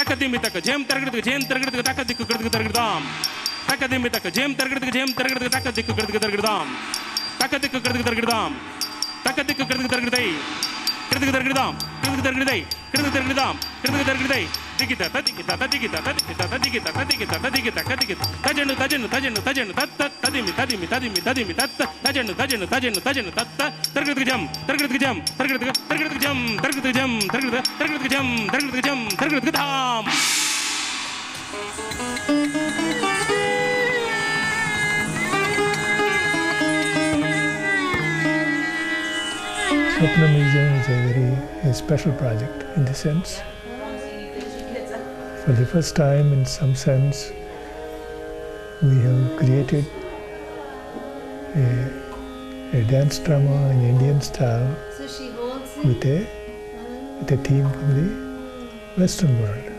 takadimi taka jem targadu takadikku kadam takadimi taka jem targadu takadikku kadam takadikku kadam takadikku kadai digita digita tajanu Swapna Vijayam is a very special project in the sense, for the first time in some sense, we have created a dance drama in Indian style with a theme from the Western world.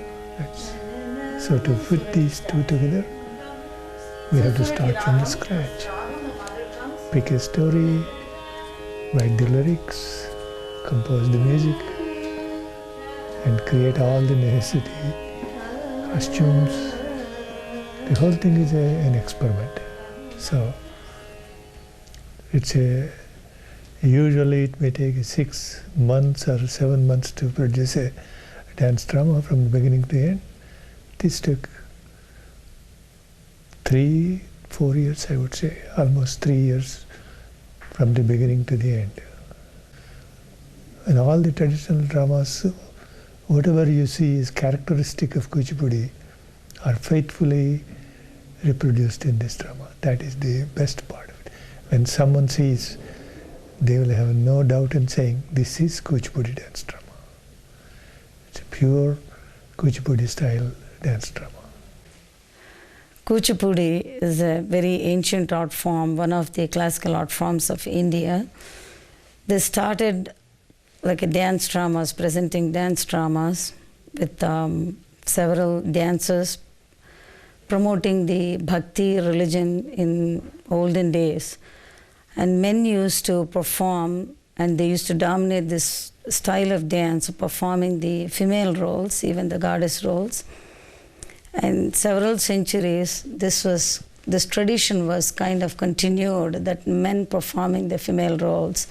So to put these two together, we have to start from the scratch, pick a story, write the lyrics, compose the music, and create all the necessary costumes. The whole thing is an experiment. So usually it may take 6 months or 7 months to produce a dance drama from the beginning to the end. This took 3-4 years, I would say, almost 3 years from the beginning to the end. And all the traditional dramas, whatever you see is characteristic of Kuchipudi, are faithfully reproduced in this drama. That is the best part of it. When someone sees, they will have no doubt in saying, this is Kuchipudi dance drama. It's a pure Kuchipudi style dance drama. Kuchipudi is a very ancient art form, one of the classical art forms of India. They started like a dance dramas, presenting dance dramas with several dancers promoting the bhakti religion in olden days. And men used to perform, and they used to dominate this style of dance, performing the female roles, even the goddess roles. And several centuries, this tradition was kind of continued, that men performing the female roles.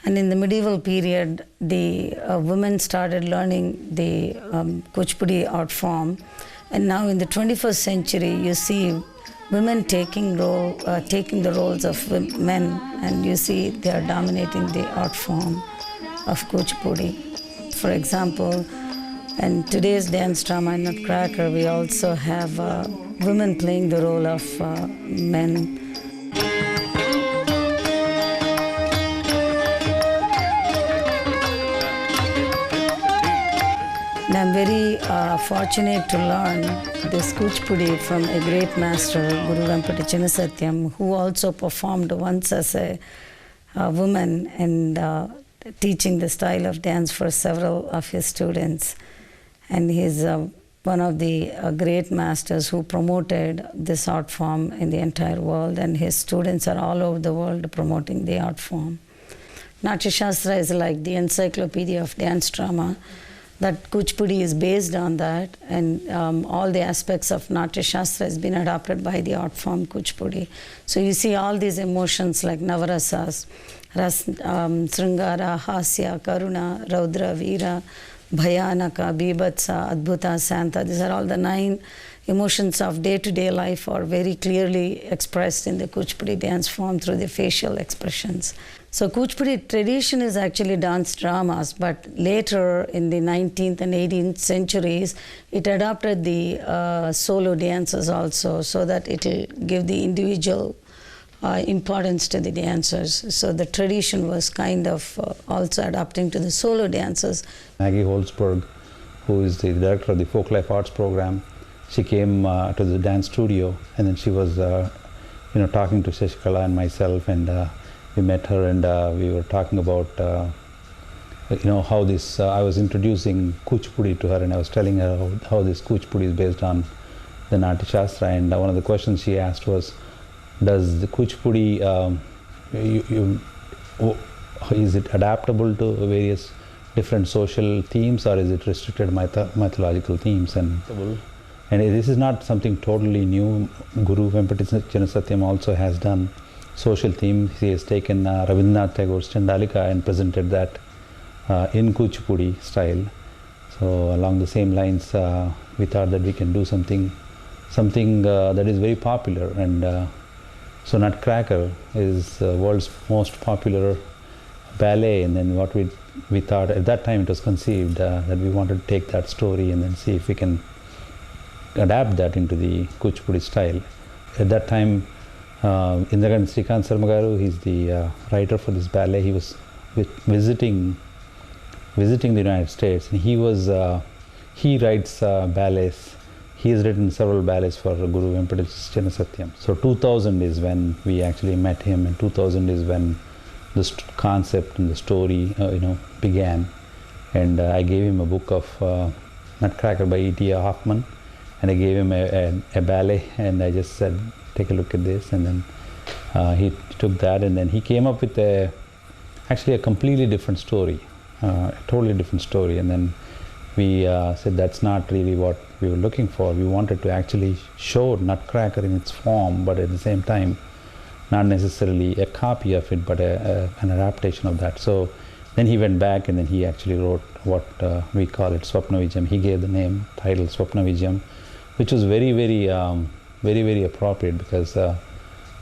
And in the medieval period, the women started learning the Kuchipudi art form. And now in the 21st century, you see women taking the roles of men, and you see they are dominating the art form of Kuchipudi. For example, in today's dance drama, Nutcracker, we also have women playing the role of men. And I'm very fortunate to learn this Kuchipudi from a great master, Guru Vempati Chinnasatyam, who also performed once as a woman and teaching the style of dance for several of his students. And he's one of the great masters who promoted this art form in the entire world, and his students are all over the world promoting the art form. Natya Shastra is like the encyclopedia of dance drama. That Kuchipudi is based on that, and all the aspects of Natya Shastra has been adopted by the art form Kuchipudi. So you see all these emotions like Navarasas, Sringara, Hasya, Karuna, Raudra, Veera, Bhayanaka, Bibhatsa, Adbhuta, Santa. These are all the 9 emotions of day-to-day life are very clearly expressed in the Kuchipudi dance form through the facial expressions. So Kuchipudi tradition is actually dance dramas, but later in the 19th and 18th centuries, it adopted the solo dances also, so that it will give the individual importance to the dancers. So the tradition was kind of also adapting to the solo dances. Maggie Holzberg, who is the director of the Folk Life Arts program, she came to the dance studio, and then she was talking to Shashikala and myself, and we met her, and we were talking about how this, I was introducing Kuchipudi to her, and I was telling her how this Kuchipudi is based on the Natya Shastra, and one of the questions she asked was, does the Kuchipudi, is it adaptable to various different social themes, or is it restricted mythological themes? And this is not something totally new. Guru Venkata Satyam also has done social themes. He has taken Rabindranath Tagore's Chandalika and presented that in Kuchipudi style. So along the same lines, we thought that we can do something that is very popular. And so Nutcracker is the world's most popular ballet. And then what we thought at that time, it was conceived that we wanted to take that story and then see if we can adapt that into the Kuchipudi style. At that time, Indragan Srikant Sarmagaru, he's the writer for this ballet. He was visiting the United States, and he writes ballets. He has written several ballets for Guru Venkata Satyam. So 2000 is when we actually met him, and 2000 is when the concept and the story began. And I gave him a book of Nutcracker by E.T. Hoffman, and I gave him a ballet, and I just said, take a look at this. And then he took that, and then he came up with actually a completely different story, a totally different story. And then we said that's not really what we were looking for. We wanted to actually show Nutcracker in its form, but at the same time, not necessarily a copy of it, but an adaptation of that. So then he went back, and then he actually wrote what we call it Swapna Vijayam. He gave the title Swapna Vijayam, which was very, very appropriate, because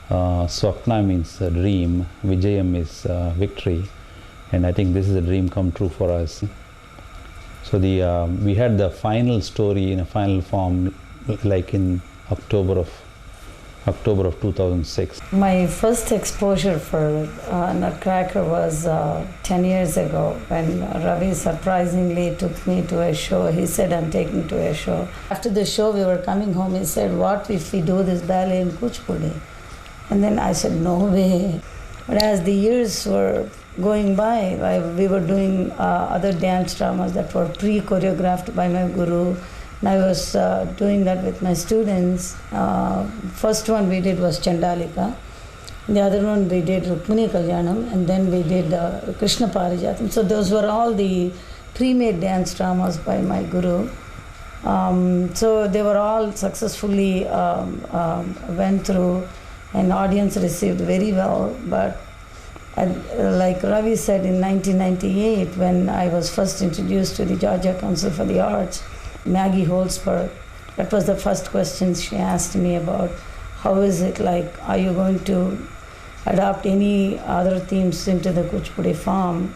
Swapna means dream, Vijayam is victory, and I think this is a dream come true for us. So we had the final story in a final form, like in October of 2006. My first exposure for Nutcracker was 10 years ago, when Ravi surprisingly took me to a show. He said, I'm taking to a show. After the show, we were coming home. He said, what if we do this ballet in Kuchipudi? And then I said, no way. But as the years were going by, we were doing other dance dramas that were pre-choreographed by my guru. And I was doing that with my students. First one we did was Chandalika. The other one we did Rukmini Kalyanam, and then we did Krishna Parijatam. So those were all the pre-made dance dramas by my guru. So they were all successfully went through, and audience received very well. But like Ravi said, in 1998, when I was first introduced to the Georgia Council for the Arts, Maggie Holzberg, that was the first question she asked me about, how is it like, are you going to adopt any other themes into the Kuchipudi form?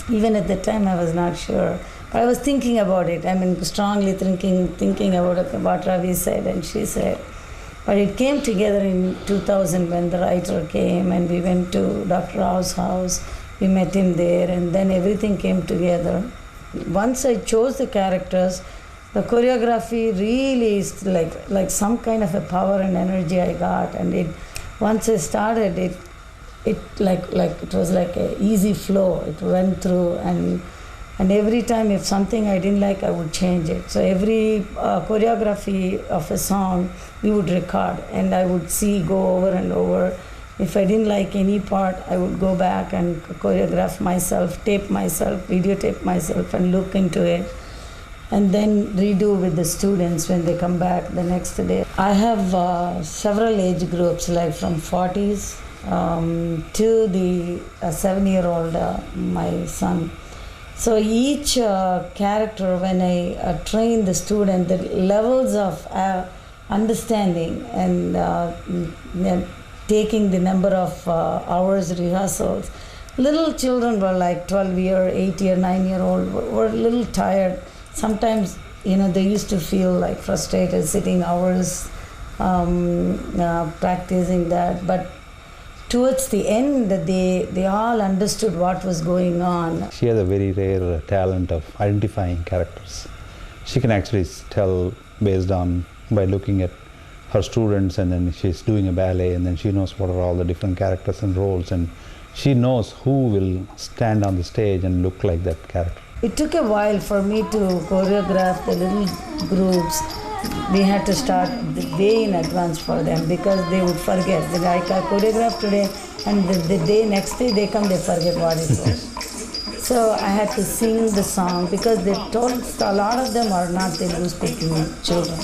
Even at the time I was not sure, but I was thinking about it. I mean, strongly thinking about what Ravi said and she said. But it came together in 2000 when the writer came, and we went to Dr. Rao's house. We met him there, and then everything came together. Once I chose the characters, the choreography really is like some kind of a power and energy I got, and once I started it was like an easy flow. It went through, and every time if something I didn't like, I would change it. So every choreography of a song we would record, and I would go over and over. If I didn't like any part, I would go back and choreograph myself, tape myself, videotape myself, and look into it, and then redo with the students when they come back the next day. I have several age groups, like from 40s to the 7-year-old, my son. So each character, when I train the student, the levels of understanding and taking the number of hours rehearsals. Little children were like 12-year, 8-year, 9-year-old, were a little tired. Sometimes, they used to feel like frustrated sitting hours practicing that. But towards the end, they all understood what was going on. She has a very rare talent of identifying characters. She can actually tell by looking at her students, and then she's doing a ballet, and then she knows what are all the different characters and roles, and she knows who will stand on the stage and look like that character. It took a while for me to choreograph the little groups. We had to start way in advance for them, because they would forget. I choreograph today, and the next day they come, they forget what it was. So I had to sing the song because they told a lot of them are not Telugu speaking children.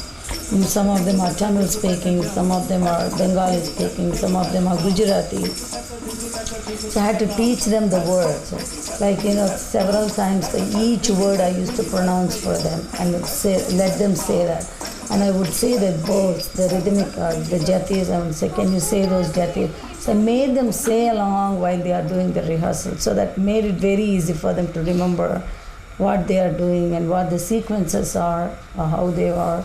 Some of them are Tamil speaking, some of them are Bengali speaking, some of them are Gujarati. So I had to teach them the words. Like, several times each word I used to pronounce for them and let them say that. And I would say the words, the rhythmic, the jatis, I would say, can you say those jatis? So I made them say along while they are doing the rehearsal. So that made it very easy for them to remember what they are doing and what the sequences are, or how they are.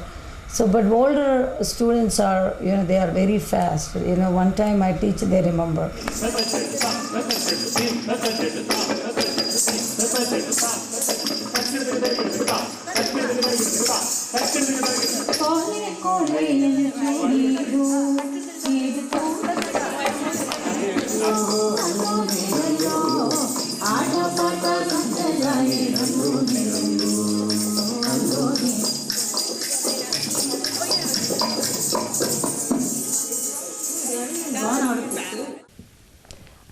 So, but older students are, they are very fast. One time I teach, they remember.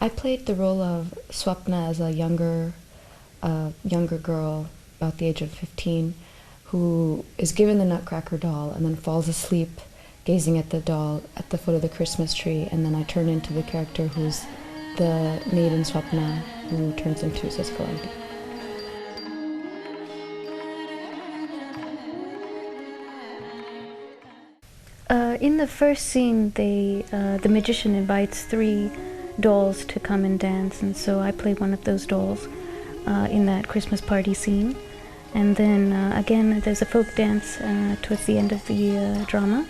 I played the role of Swapna as a younger girl, about the age of 15, who is given the Nutcracker doll and then falls asleep gazing at the doll at the foot of the Christmas tree, and then I turn into the character who's the maiden Swapna, who turns into Sasikala aunty. In the first scene, the magician invites 3 dolls to come and dance, and so I play one of those dolls in that Christmas party scene. And then again, there's a folk dance towards the end of the drama,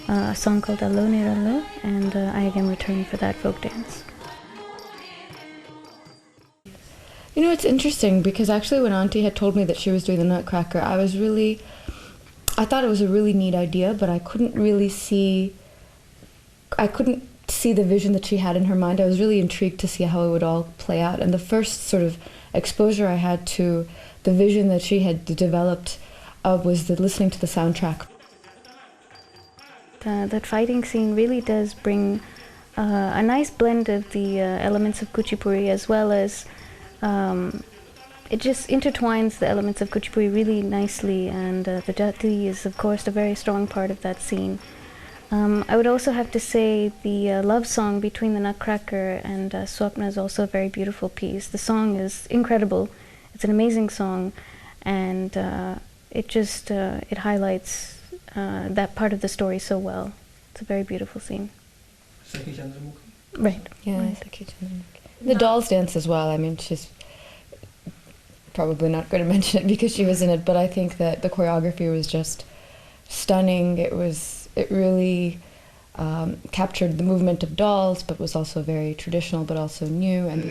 a song called Allo Nirallo, and I again return for that folk dance. It's interesting because actually when Auntie had told me that she was doing the Nutcracker, I thought it was a really neat idea, but I couldn't see the vision that she had in her mind. I was really intrigued to see how it would all play out. And the first sort of exposure I had to the vision that she had developed was listening to the soundtrack. That fighting scene really does bring a nice blend of the elements of Kuchipudi, as well as it just intertwines the elements of Kuchipudi really nicely, and the jati is of course a very strong part of that scene. I would also have to say the love song between the Nutcracker and Swapna is also a very beautiful piece. The song is incredible. It's an amazing song, and it highlights that part of the story so well. It's a very beautiful scene. Right. Yeah, the dolls dance as well. I mean, she's probably not going to mention it because she was in it, but I think that the choreography was just stunning. It really captured the movement of dolls, but was also very traditional, but also new. And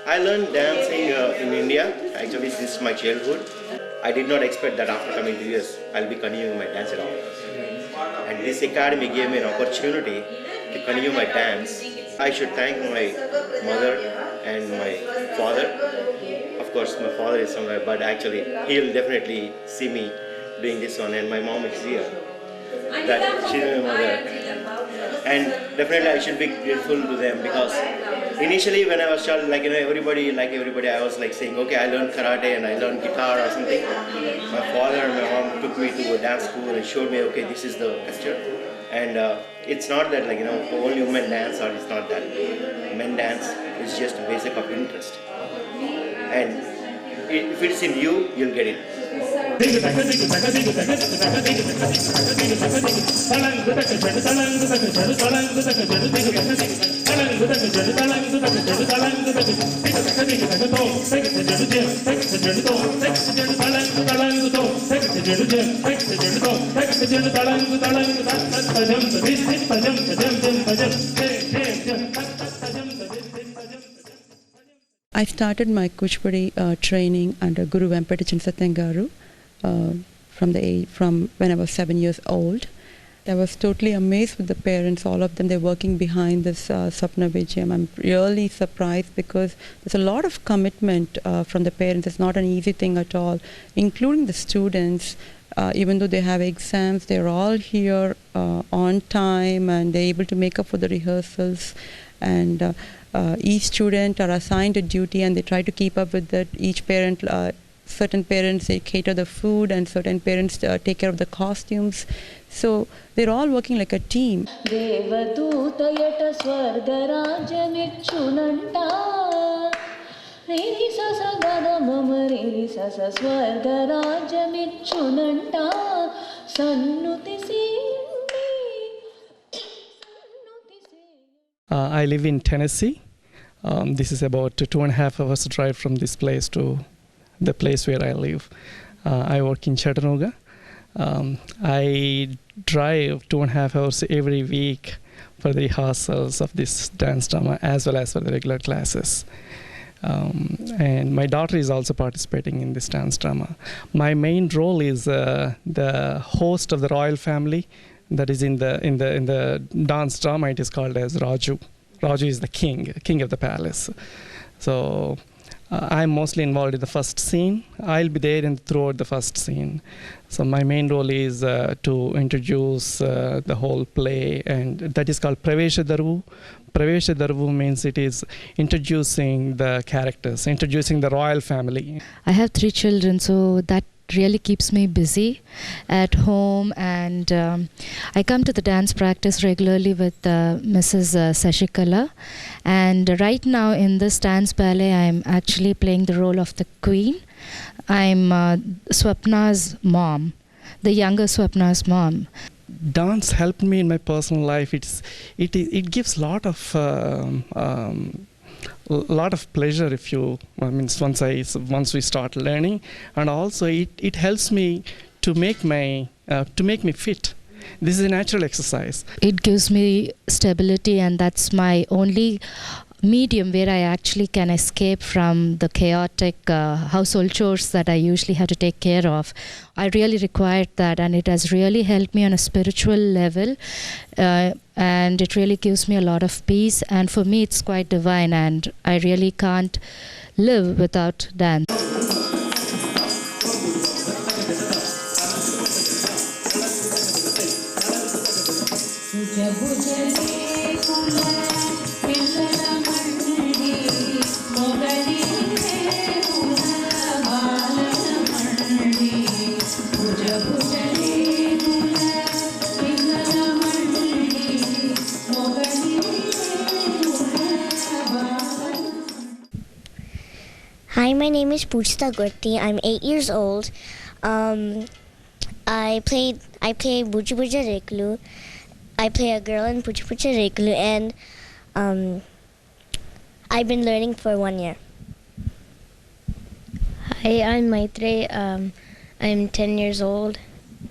I learned dancing in India, actually since my childhood. I did not expect that after coming to US, I'll be continuing my dance at all. And this academy gave me an opportunity to continue my dance. I should thank my mother and my father. Of course, my father is somewhere, but actually he'll definitely see me doing this one, and my mom is here. that she's my mother. And definitely I should be grateful to them because initially when I was child, everybody, I was saying, okay, I learned karate and I learned guitar or something. My father and my mom took me to a dance school and showed me, okay, this is the culture. And it's not that only women dance, or it's not that. Men dance is just a basic of interest. And if it's in you, you'll get it. I started my Kuchipudi training under Guru Venkatachan Satyangaru from when I was 7 years old. I was totally amazed with the parents, all of them. They're working behind this Swapna Vijayam. I'm really surprised because there's a lot of commitment from the parents. It's not an easy thing at all, including the students. Even though they have exams, they're all here on time and they're able to make up for the rehearsals. And each student are assigned a duty and they try to keep up with that. Each parent, certain parents, they cater the food and certain parents take care of the costumes. So they're all working like a team. I live in Tennessee. This is about 2.5 hours drive from this place to the place where I live. I work in Chattanooga. I drive 2.5 hours every week for the rehearsals of this dance drama as well as for the regular classes. And my daughter is also participating in this dance drama. My main role is the host of the royal family. That is in the dance drama. It is called as Raju. Raju is the king of the palace. So I'm mostly involved in the first scene. I'll be there throughout the first scene. So my main role is to introduce the whole play, and that is called Pravesha Darvu. Pravesha Darvu means it is introducing the characters, introducing the royal family. I have 3 children, so that really keeps me busy at home, and I come to the dance practice regularly with Mrs. Sashikala, and right now in this dance ballet I'm actually playing the role of the queen. I'm Swapna's mom, the younger Swapna's mom. Dance helped me in my personal life. It gives lot of pleasure once we start learning, and also it helps me to make me fit. This is a natural exercise. It gives me stability, and that's my only medium where I actually can escape from the chaotic household chores that I usually have to take care of. I really required that, and it has really helped me on a spiritual level, and it really gives me a lot of peace, and for me it's quite divine, and I really can't live without dance. Hi, my name is Puchta Gurti. I'm 8 years old. I play Buji Buja Reklu. I play a girl in Puchi Pucha Reklu, and I've been learning for 1 year. Hi, I'm Maitre. I'm 10 years old.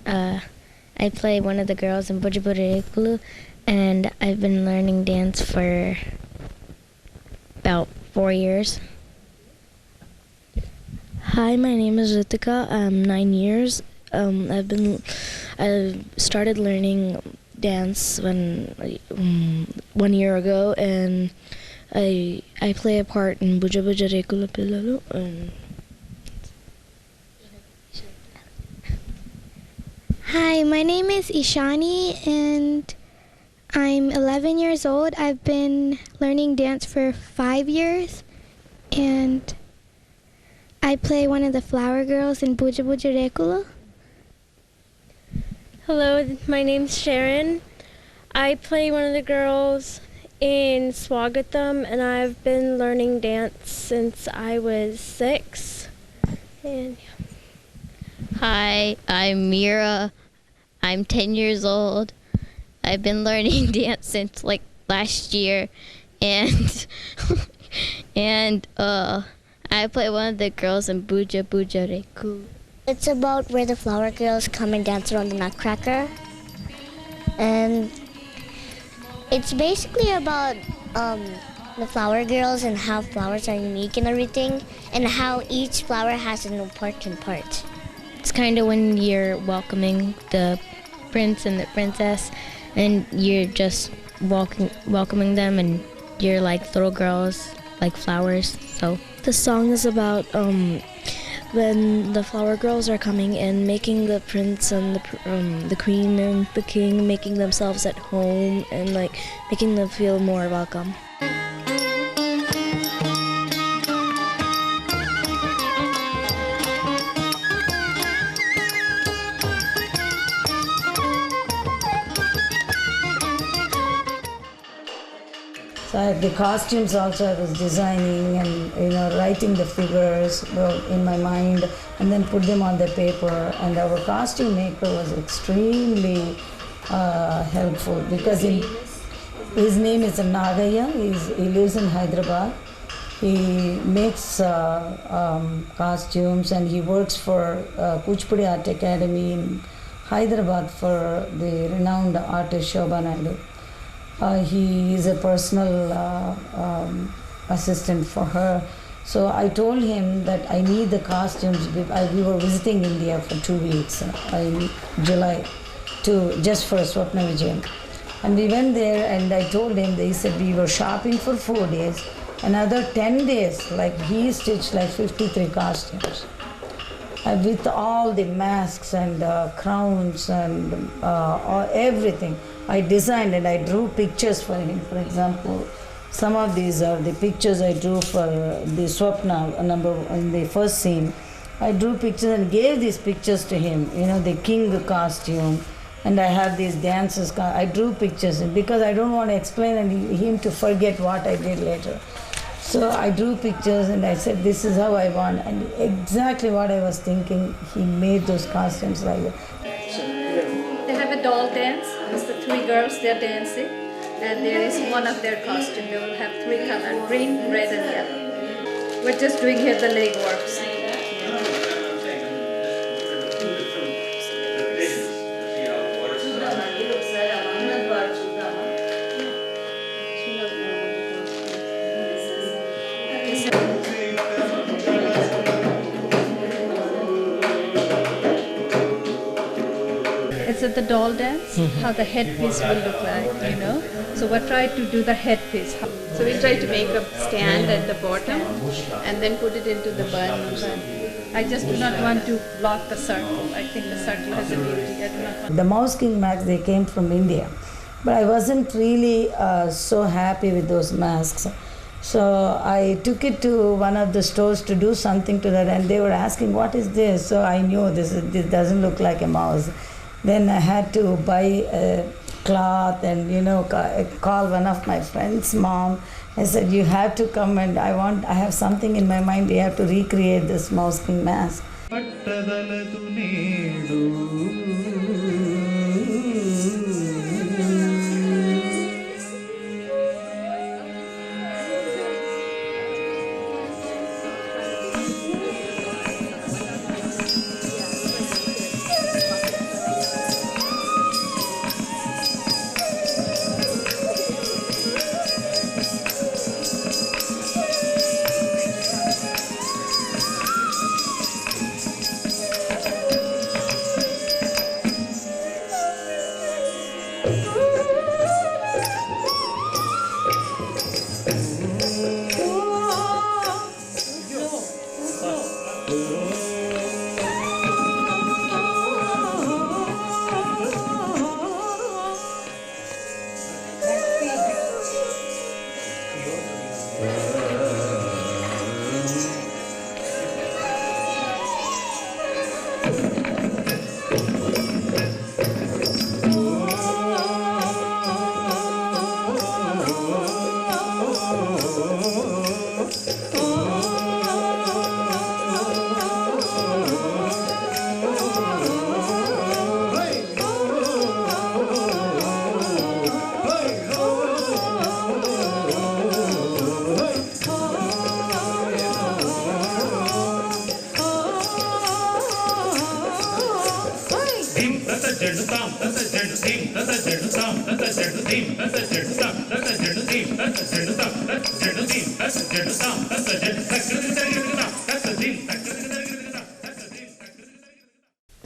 I play one of the girls in Buji Buja Reklu, and I've been learning dance for about 4 years. Hi, my name is Ritika. I'm 9 years. I started learning dance 1 year ago, and I play a part in Buja Buja Rekula Pillalu. Hi, my name is Ishani and I'm 11 years old. I've been learning dance for 5 years and I play one of the flower girls in Buja Buja Rekulu. Hello, my name's Sharon. I play one of the girls in Swagatham and I've been learning dance since I was 6. And Hi, I'm Mira. I'm 10 years old. I've been learning dance since like last year, and I play one of the girls in Buja Buja Reku. It's about where the flower girls come and dance around the Nutcracker. And it's basically about the flower girls and how flowers are unique and everything, and how each flower has an important part. It's kind of when you're welcoming the prince and the princess, and you're just welcoming them, and you're like little girls, like flowers. So the song is about when the flower girls are coming and making the prince and the queen and the king making themselves at home and like making them feel more welcome. So the costumes also I was designing and writing the figures in my mind and then put them on the paper. And our costume maker was extremely helpful because his name is Nagaya. He lives in Hyderabad. He makes costumes and he works for Kuchipudi Art Academy in Hyderabad for the renowned artist Shobha Naidu. He is a personal assistant for her. So I told him that I need the costumes. We were visiting India for 2 weeks in July just for Swapna Vijayam. And we went there and I told him, they said we were shopping for 4 days. Another 10 days, like he stitched like 53 costumes. With all the masks and crowns and everything. I designed and I drew pictures for him. For example, some of these are the pictures I drew for the Swapna in the first scene. I drew pictures and gave these pictures to him, the king costume. And I have these dances. I drew pictures because I don't want to explain and him to forget what I did later. So I drew pictures and I said, this is how I want. And exactly what I was thinking, he made those costumes like that. They have a doll dance. It's the 3 girls, they're dancing. And there is one of their costume. They will have 3 colors, green, red and yellow. We're just doing here the leg works. It's at the doll dance, how the headpiece will look like, So we tried to do the headpiece. So we tried to make a stand at the bottom and then put it into the bun. I just do not want to block the circle. I think the circle has a beauty. I do not want The Mouse King masks, they came from India. But I wasn't really so happy with those masks. So I took it to one of the stores to do something to that and they were asking, what is this? So I knew this doesn't look like a mouse. Then I had to buy a cloth and call one of my friends' mom. I said, you have to come and I have something in my mind, we have to recreate this Mouse King mask.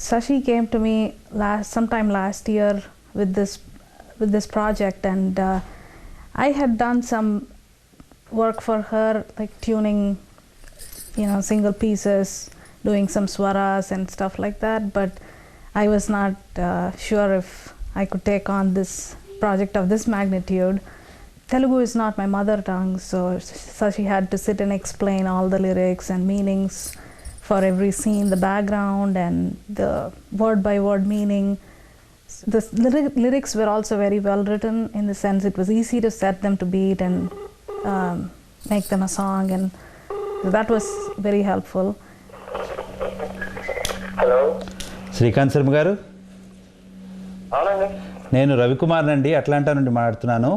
Sashi came to me sometime last year with this project, and I had done some work for her, like tuning, single pieces, doing some swaras and stuff like that. But I was not sure if I could take on this project of this magnitude. Telugu is not my mother tongue, so Sashi had to sit and explain all the lyrics and meanings for every scene, the background and the word-by-word meaning. The lyrics were also very well written, in the sense it was easy to set them to beat and make them a song, and that was very helpful. Hello. Srikanth Sharma గారు, నేను రవికుమార్ నండి, Atlanta నుండి మాట్లాడుతున్నాను.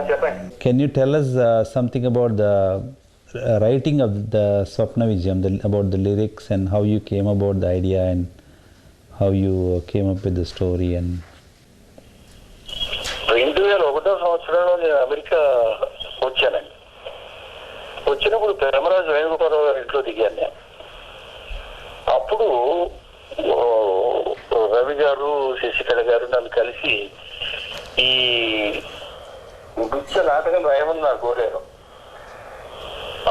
చెప్పండి. Can you tell us something about the writing of the Swapna Vijayam, about the lyrics and how you came about the idea and how you came up with the story? And 2001వ సంవత్సరంలో నేను America వచ్చానండి. వచ్చినప్పుడు పెరమరాజు వేణుగోపాలరావు గారి ఇంట్లో దిగాను నేను. అప్పుడు రవి గారు, శశికళ గారు నన్ను కలిసి ఈ నృత్య నాటకం రాయమని నాకు కోరారు.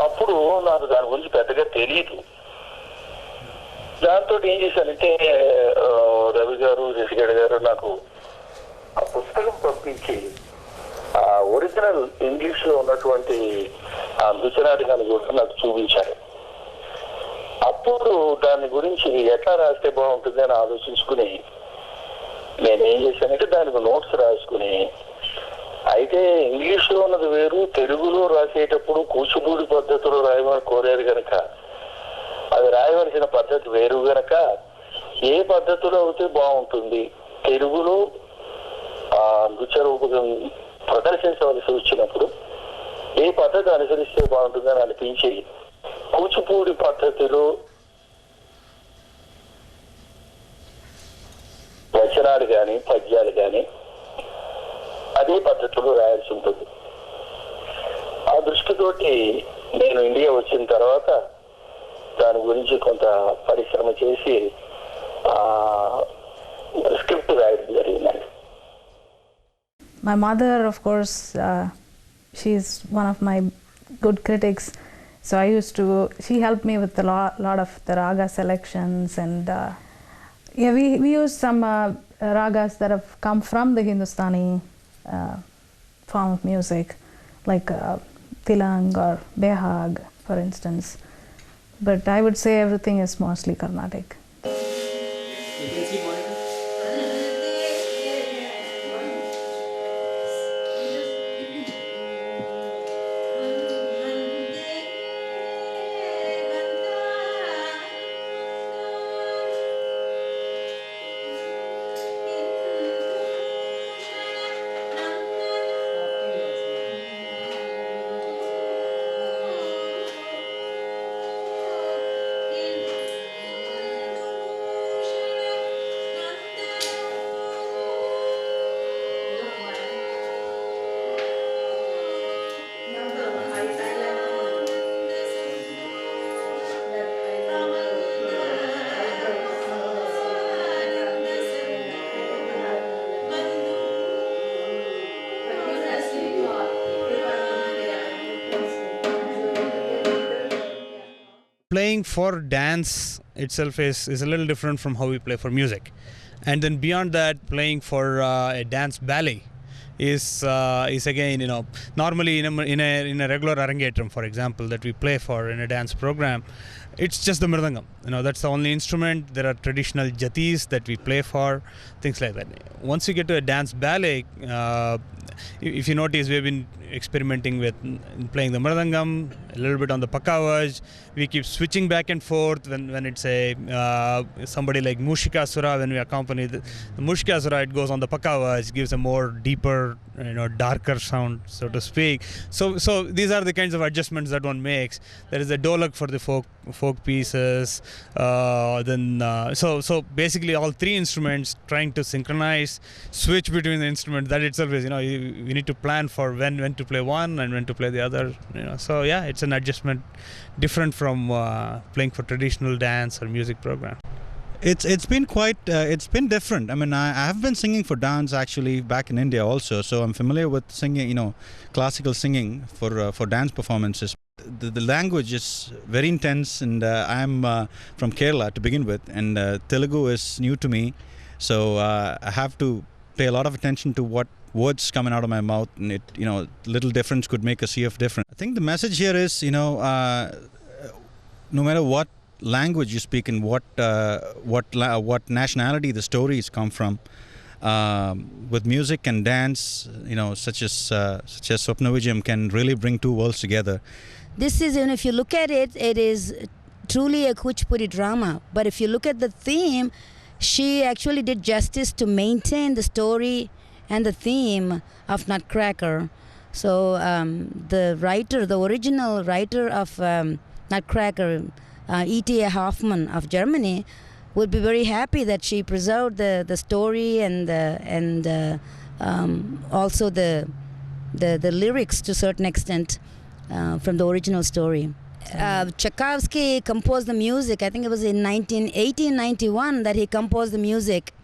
అప్పుడు నాకు దాని గురించి పెద్దగా తెలియదు. దాంతో ఏం చేశానంటే రవి గారు, శశికళ గారు నాకు ఆ పుస్తకం పంపించి ఆ ఒరిజినల్ ఇంగ్లీష్ లో ఉన్నటువంటి ఆ నృత్య నాటకాన్ని కూడా నాకు చూపించారు. అప్పుడు దాని గురించి ఎట్లా రాస్తే బాగుంటుంది అని ఆలోచించుకుని నేనేం చేశానంటే దానికి నోట్స్ రాసుకుని, అయితే ఇంగ్లీష్లో ఉన్నది వేరు, తెలుగులో రాసేటప్పుడు కూచిపూడి పద్ధతిలో రాయమని కోరారు కనుక అది రాయవలసిన పద్ధతి వేరు గనక ఏ పద్ధతిలో అయితే బాగుంటుంది, తెలుగులో ఆ నృత్య రూపకం ప్రదర్శించవలసి వచ్చినప్పుడు ఏ పద్ధతి అనుసరిస్తే బాగుంటుందని అనిపించి కూచిపూడి పద్ధతిలో వచనాలు కానీ పద్యాలు కానీ అదే పద్ధతిలో రాయాల్సి ఉంటుంది. ఆ దృష్టితోటి నేను ఇండియా వచ్చిన తర్వాత దాని గురించి కొంత పరిశ్రమ చేసి స్క్రిప్ట్ రాయడం జరిగిందండి. My mother, of course, she's one of my good critics. So she helped me with a lot of the raga selections, and we used some ragas that have come from the Hindustani form of music, like Tilang or Behag, for instance. But I would say everything is mostly Carnatic. Playing for dance itself is a little different from how we play for music, and then beyond that, playing for a dance ballet is again, normally in a regular arangetram, for example, that we play for in a dance program, it's just the mridangam. That's the only instrument. There are traditional jatis that we play for, things like that. Once you get to a dance ballet, if you notice, we've been experimenting with playing the mridangam, a little bit on the pakavaj. We keep switching back and forth when it's somebody like Mushikasura, when we accompany the Mushikasura, it goes on the pakavaj, gives a more deeper, darker sound, so to speak. So these are the kinds of adjustments that one makes. There is a dolak for the folk folk pieces. So basically all three instruments trying to synchronize, switch between the instruments. That itself is, you need to plan for when to play one and when to play the other. So yeah, it's an adjustment different from playing for traditional dance or music program. It's been quite it's been different. I mean, I have been singing for dance actually back in India also, so I'm familiar with singing, classical singing for dance performances. The language is very intense, and I'm from Kerala to begin with, and Telugu is new to me, so I have to pay a lot of attention to what words coming out of my mouth, and it little difference could make a sea of difference. I think the message here is no matter what language you speak and what nationality the stories come from, with music and dance, such as Swapna Vijayam can really bring two worlds together. This is, if you look at it, it is truly a Kuchipudi drama. But if you look at the theme, she actually did justice to maintain the story and the theme of Nutcracker. So the original writer of Nutcracker, E.T.A. Hoffmann of Germany, would be very happy that she preserved the story and also the lyrics to a certain extent from the original story. Tchaikovsky composed the music. I think it was in 1891 that he composed the music,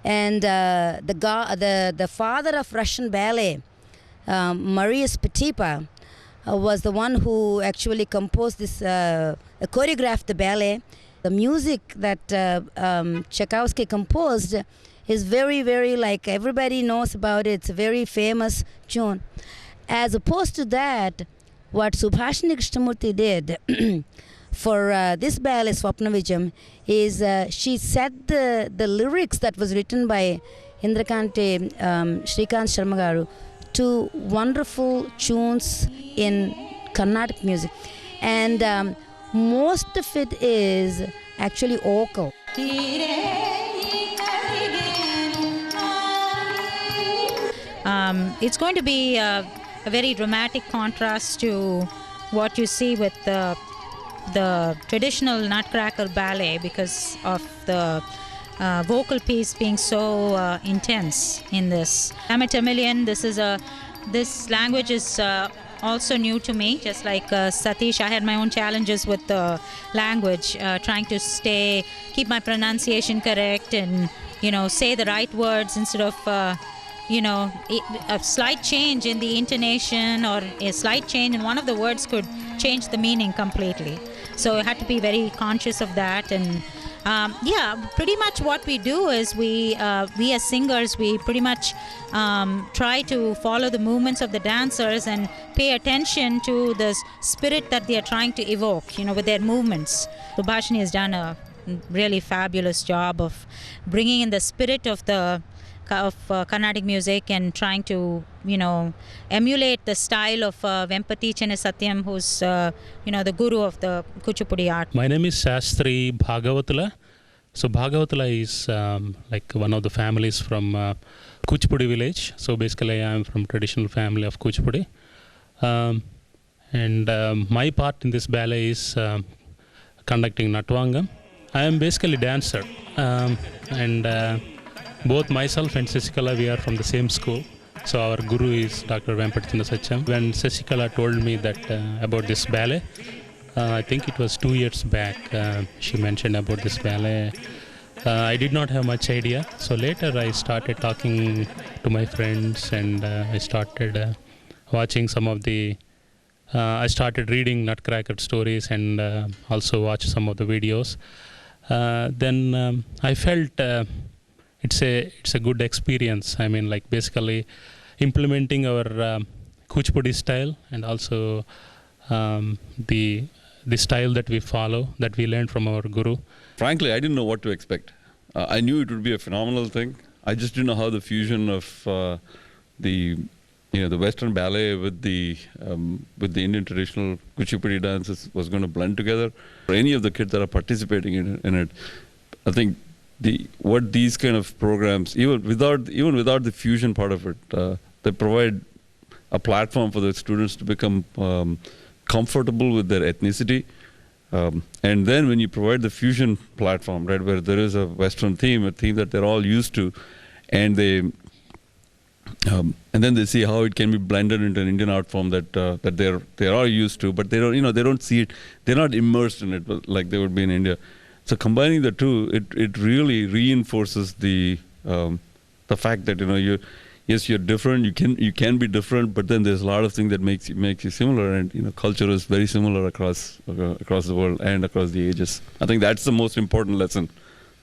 and the father of Russian ballet, Marius Petipa, was the one who actually composed this, choreographed the ballet. The music that Tchaikovsky composed is very, very, like, everybody knows about it. It's a very famous tune. As opposed to that, what Subhashini Krishnamurti did for this ballet, Swapna Vijayam, is she set the lyrics that was written by Indrakante Shrikant Sharma garu to wonderful tunes in Carnatic music, and most of it is actually vocal. It's going to be a very dramatic contrast to what you see with the traditional Nutcracker ballet because of the vocal piece being so intense in this. I'm a Tamilian. This language is also new to me, just like Satish. I had my own challenges with the language, trying to keep my pronunciation correct and say the right words instead of a slight change in the intonation or a slight change in one of the words could change the meaning completely. So I had to be very conscious of that. And pretty much what we do is we as singers, we pretty much try to follow the movements of the dancers and pay attention to the spirit that they are trying to evoke, with their movements. Subhashini has done a really fabulous job of bringing in the spirit of Carnatic music and trying to, emulate the style of Vempati Chenne Satyam, who's, the guru of the Kuchipudi art. My name is Shastri Bhagavatula. So Bhagavatula is like one of the families from Kuchipudi village. So basically I am from traditional family of Kuchipudi. And my part in this ballet is conducting Natvangam. I am basically dancer. And both myself and Sasikala, we are from the same school. So our guru is Dr. Vempati Chenne Satyam. When Sasikala told me that about this ballet, I think it was 2 years back, she mentioned about this ballet. I did not have much idea. So later I started talking to my friends and I started watching some of the, I started reading Nutcracker stories and also watched some of the videos. Then I felt it's a good experience. I mean, like basically implementing our Kuchipudi style and also the style that we follow, that we learned from our guru. Frankly, I didn't know what to expect. I knew it would be a phenomenal thing. I just didn't know how the fusion of the Western ballet with the Indian traditional Kuchipudi dances was going to blend together. For any of the kids that are participating in it, I think what these kind of programs, even without the fusion part of it, they provide a platform for the students to become comfortable with their ethnicity, And then when you provide the fusion platform, right, where there is a Western theme, a theme that they're all used to, and then they see how it can be blended into an Indian art form that they are used to, but they don't see it. They're not immersed in it like they would be in India. So combining the two, it really reinforces the fact that you're different. You can be different, but then there's a lot of things that makes you similar, and culture is very similar across the world and across the ages. I think that's the most important lesson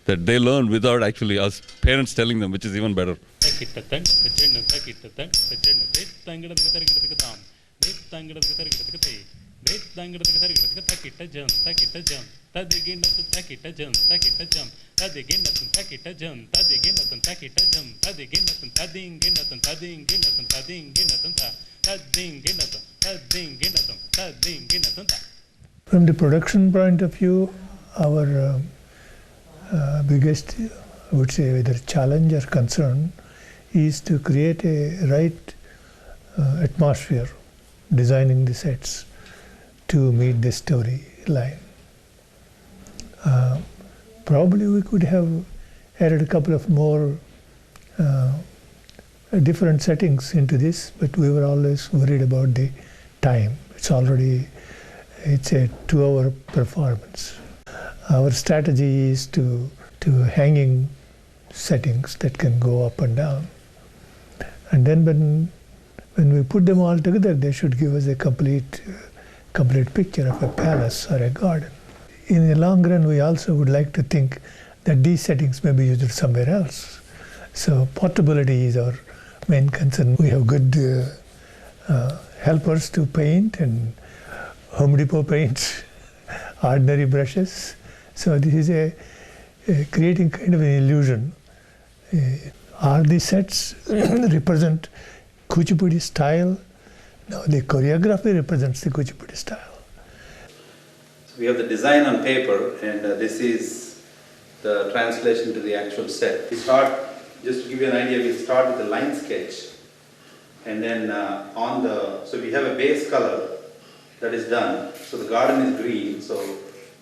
that they learn without actually us parents telling them, which is even better. From the production point of view, our biggest, I would say, whether challenge or concern is to create a right atmosphere, designing the sets to meet the storyline. Probably we could have added a couple of more different settings into this, but we were always worried about the time. It's a 2-hour performance. Our strategy is to hanging settings that can go up and down. And then when we put them all together, they should give us a complete picture of a palace or a garden. In the long run, we also would like to think that these settings may be used somewhere else. So portability is our main concern. We have good helpers to paint, and Home Depot paints, ordinary brushes. So this is creating kind of an illusion. All these sets represent Kuchipudi style. Now the choreography represents the Kuchipudi style. So we have the design on paper, and this is the translation to the actual set. We start, just to give you an idea, we start with the line sketch, and then so we have a base color that is done. So the garden is green, so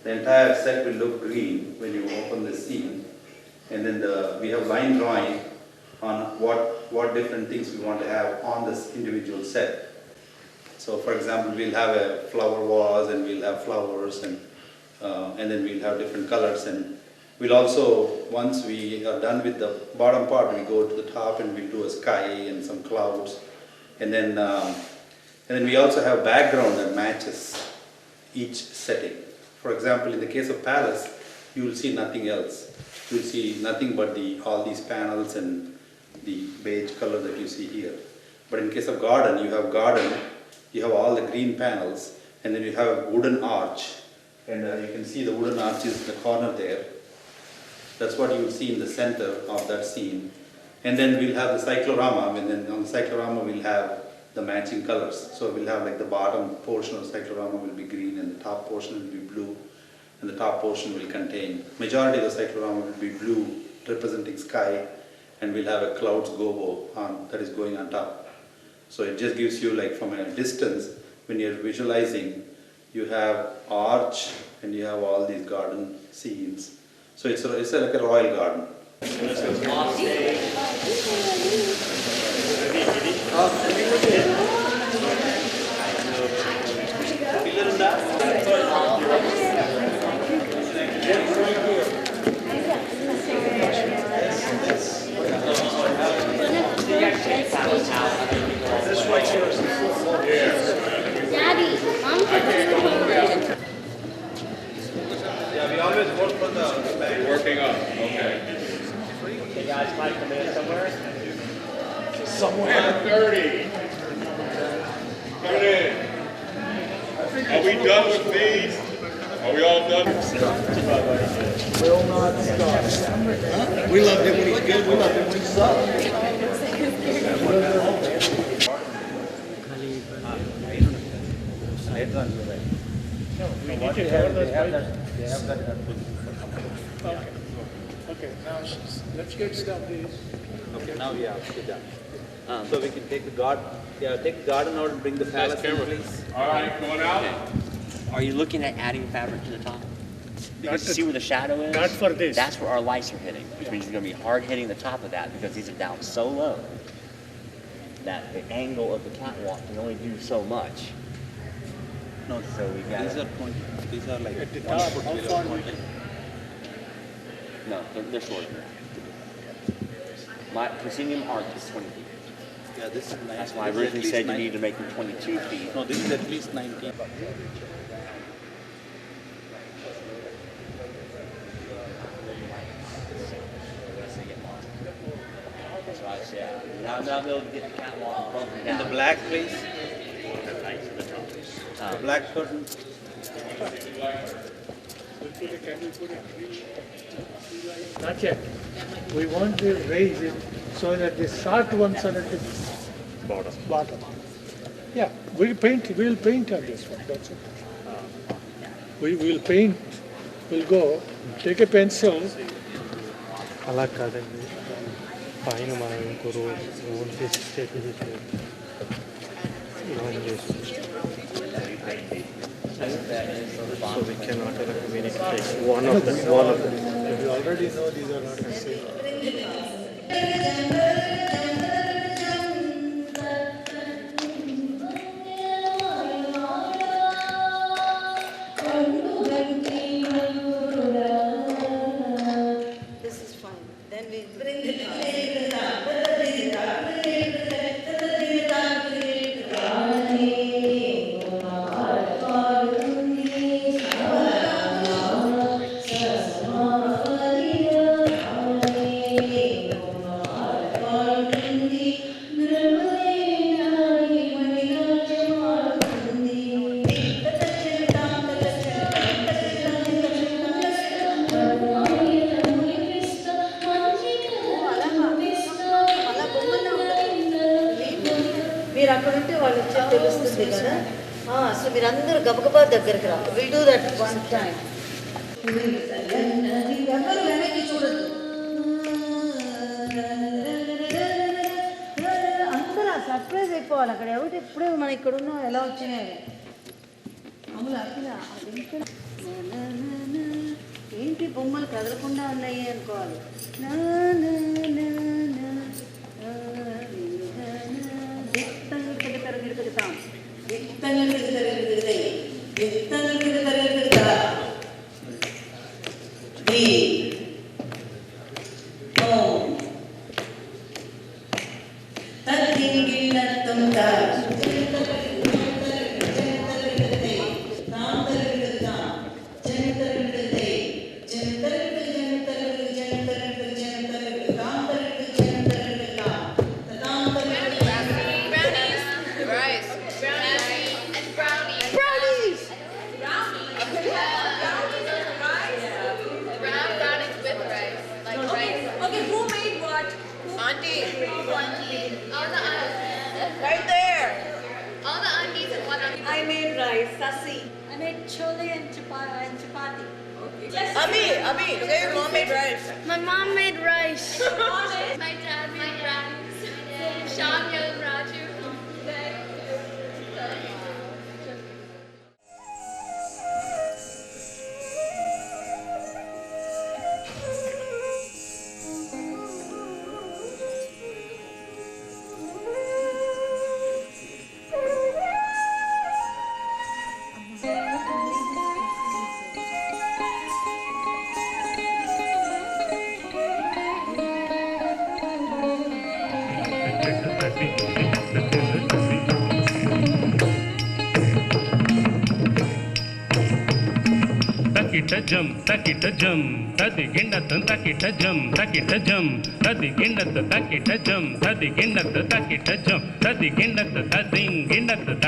the entire set will look green when you open the scene. And then we have line drawing on what different things we want to have on this individual set. So for example, we'll have a flower vase, and we'll have flowers, and then we'll have different colors. And we'll also, once we are done with the bottom part, we go to the top and we'll do a sky and some clouds. And then we also have background that matches each setting. For example, in the case of palace, you will see nothing else. You will see nothing but all these panels and the beige color that you see here. But in case of garden, you have all the green panels, and then you have a wooden arch. And you can see the wooden arch is in the corner there. That's what you will see in the center of that scene. And then we'll have the cyclorama, and then on the cyclorama we'll have the matching colors. So we'll have like the bottom portion of the cyclorama will be green, and the top portion will be blue, and the top portion will contain, majority of the cyclorama will be blue, representing sky, and we'll have a clouds gobo that is going on top. So it just gives you, like, from a distance, when you're visualizing, you have arch and you have all these garden scenes. So it's like a royal garden. Daddy, Mom Yeah, we always work for the working up. Okay. You guys might come in somewhere. Somewhere 30. Come in. Are we done with these? Are we all done? Will not stop. We loved it when he's good. We loved it when he sucked. Okay, now let's get started. Okay, now we have to done. So we can take the garden out and bring the palace in, please. All right, going out. Are you looking at adding fabric to the top? Because you see where the shadow is? Not for this. That's where our lights are hitting, which means you're going to be hard hitting the top of that because these are down so low that the angle of the catwalk can only do so much. No, so we got these are like at the top. How far we No, they're shorter than that. My proscenium arc is 20 feet. Yeah, this is 19. That's why I originally said you need to make them 22 feet. No, this is at least 19. Now they'll be able to get the catwalk and bump down. The black, please. The black curtain. Not yet. We want to raise it so that the short ones are at the bottom. Yeah, we'll paint on this one. That's it. We will paint. We'll go take a pencil. అలా కాదండి పైన మనం ఇంకో రోజు own చేసి ఇవన్నీ చేసి So we cannot we need to take one of them. You already know these are not the same. This is fine. Then we bring it up. మీరు అక్కడ ఉంటే వాళ్ళు వచ్చే తెలుస్తుంది కదా సో మీరందరూ గబగబా దగ్గరికి రా will do that one time ఎవరు వెనక్కి చూడద్దు అందరూ సర్ప్రైజ్ అయిపోవాలి అక్కడ ఎవరు ఎప్పుడే మనం ఇక్కడ ఉన్నాం ఎలా వచ్చినాయి అమలు అఖిల ఏంటి బొమ్మలు కదలకుండా ఉన్నాయి అనుకోవాలి Right there. All the aunties and one auntie. I made rice, sasi. I made chole and chapati. Okay. Abi, say your mom made rice. My mom made rice. My dad made brownies. Shanya and Raju. Takita jum, tadi gindatun takita jum, tadi gindatun takita jum, tadi gindatun takita jum, tadi gindatun tading gindatun.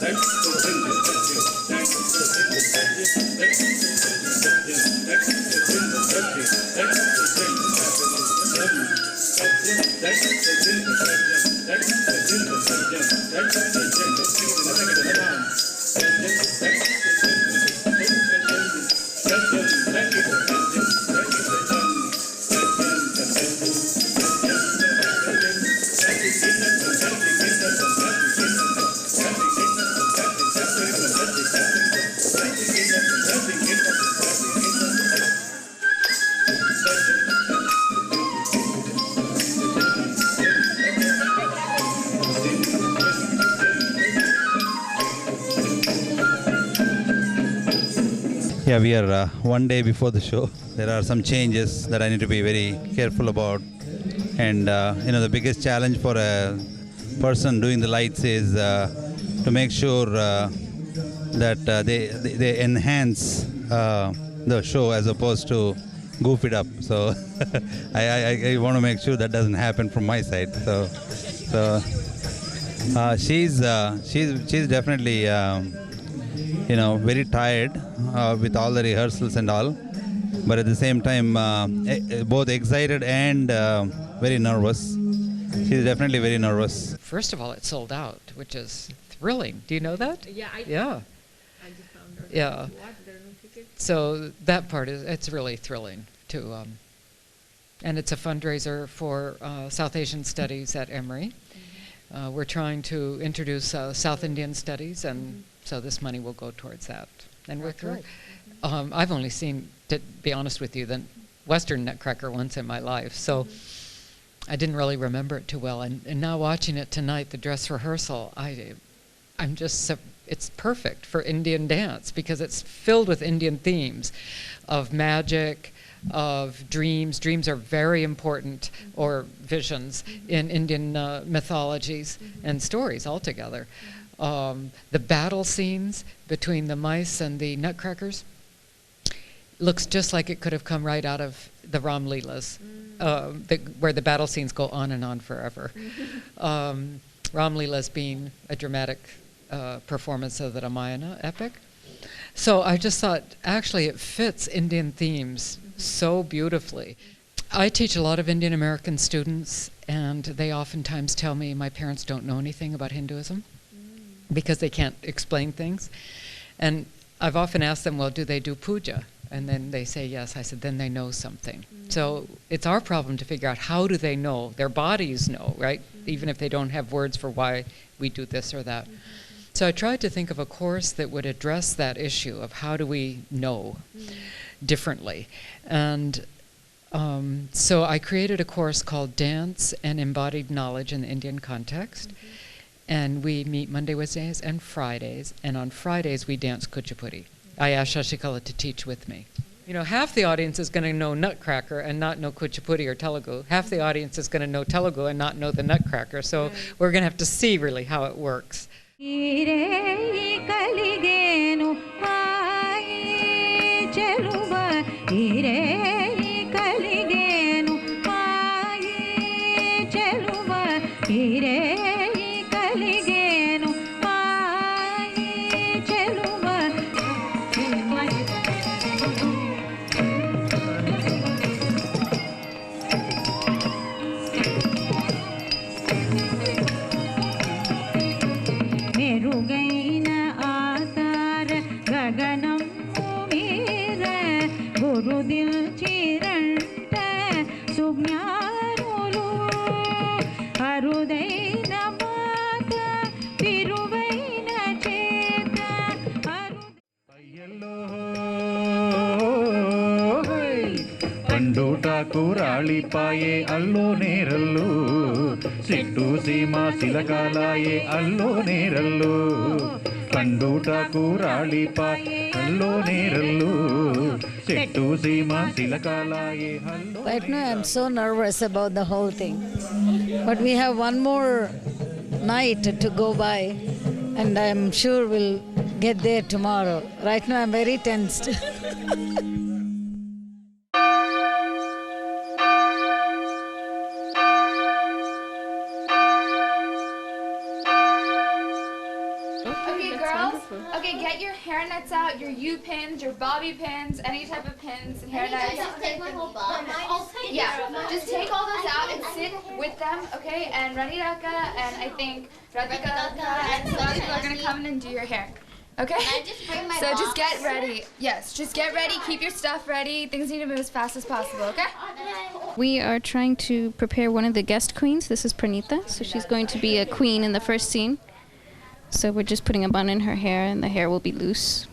That's Yeah, we are one day before the show. There are some changes that I need to be very careful about. And the biggest challenge for a person doing the lights is to make sure that they enhance the show as opposed to goof it up. So I want to make sure that doesn't happen from my side. So she's definitely very tired with all the rehearsals and all, but at the same time both excited and very nervous. She's definitely very nervous. First of all, it sold out, which is thrilling. Do you know that? Yeah, I just found out. Yeah. What? There are no tickets? So that part it's really thrilling to, and it's a fundraiser for South Asian Studies at Emory. We're trying to introduce South Indian studies, and so this money will go towards that. And we're thrilled. I've only seen, to be honest with you, the Western Nutcracker once in my life, so I didn't really remember it too well. And now watching it tonight, the dress rehearsal, I'm just it's perfect for Indian dance because it's filled with Indian themes of magic, of dreams. Dreams are very important, or visions, in Indian mythologies and stories altogether. The battle scenes between the mice and the Nutcrackers looks just like it could have come right out of the Ram Leelas, where the battle scenes go on and on forever. Ram Leelas being a dramatic performance of the Ramayana epic. So I just thought, actually, it fits Indian themes so beautifully. I teach a lot of Indian American students, and they oftentimes tell me my parents don't know anything about Hinduism because they can't explain things. And I've often asked them, well, do they do puja? And then they say yes. I said, then they know something. So it's our problem to figure out, how do they know? Their bodies know, right? Even if they don't have words for why we do this or that. So I tried to think of a course that would address that issue of how do we know differently. And so I created a course called Dance and Embodied Knowledge in the Indian Context. And we meet Monday, Wednesdays, and Fridays. And on Fridays, we dance Kuchipudi. I asked Shashikala to teach with me. You know, half the audience is going to know Nutcracker and not know Kuchipudi or Telugu. Half the audience is going to know Telugu and not know the Nutcracker. So we're going to have to see really how it works. ಕೂರಾಳಿಪಾಯೆ ಅಲ್ಲೋ ನೇರಲ್ಲು ಸಿಟ್ಟು ಸೀಮಾ ಸಿಲಕಾಲಾಯೆ ಅಲ್ಲೋ ನೇರಲ್ಲು ಕಂಡೂಟ ಕೂರಾಳಿಪಾಯೆ ಅಲ್ಲೋ ನೇರಲ್ಲು ಸಿಟ್ಟು ಸೀಮಾ ಸಿಲಕಾಲಾಯೆ ಅಲ್ಲೋ. Right now I'm so nervous about the whole thing, but we have one more night to go by, and I'm sure we'll get there tomorrow. Right now I'm very tensed. Okay, girls. Okay, get your hair nets out, your U-pins, your bobby pins, any type of pins and hair nets. Just take my whole bob. Yeah, just take all those out and sit with them, okay? And Raniraka and I think Radhika and Sally are going to come in and do your hair. Okay? So just get ready. Yes, just get ready. Keep your stuff ready. Things need to move as fast as possible, okay? We are trying to prepare one of the guest queens. This is Pranita. So she's going to be a queen in the first scene. So we're just putting a bun in her hair and the hair will be loose.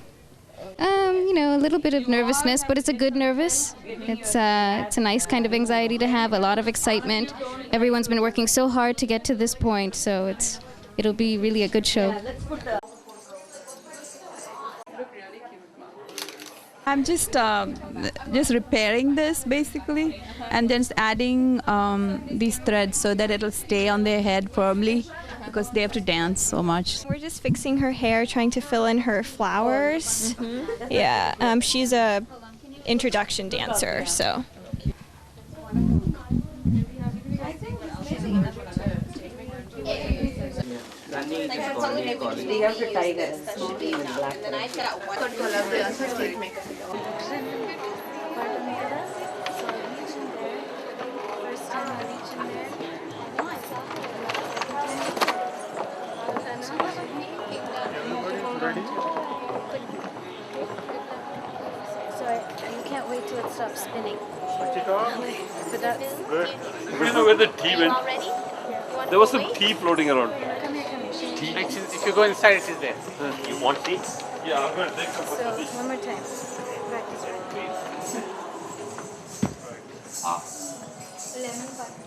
You know, a little bit of nervousness, but it's a good nervous. It's a nice kind of anxiety to have, a lot of excitement. Everyone's been working so hard to get to this point, so it'll be really a good show. I'm just repairing this basically, and then adding these threads so that it'll stay on their head firmly, because they have to dance so much. We're just fixing her hair, trying to fill in her flowers. Yeah, she's a introduction dancer, so. They have to tie that. Then I set out one. Sorry, you can't wait till it stops spinning. But that's... You know where the tea went? There was some tea floating around. Come here. Tea. If you go inside, it is there. You want tea? Yeah, I'm going to take some for So, tea. one more time. Practice right. Lemon butter.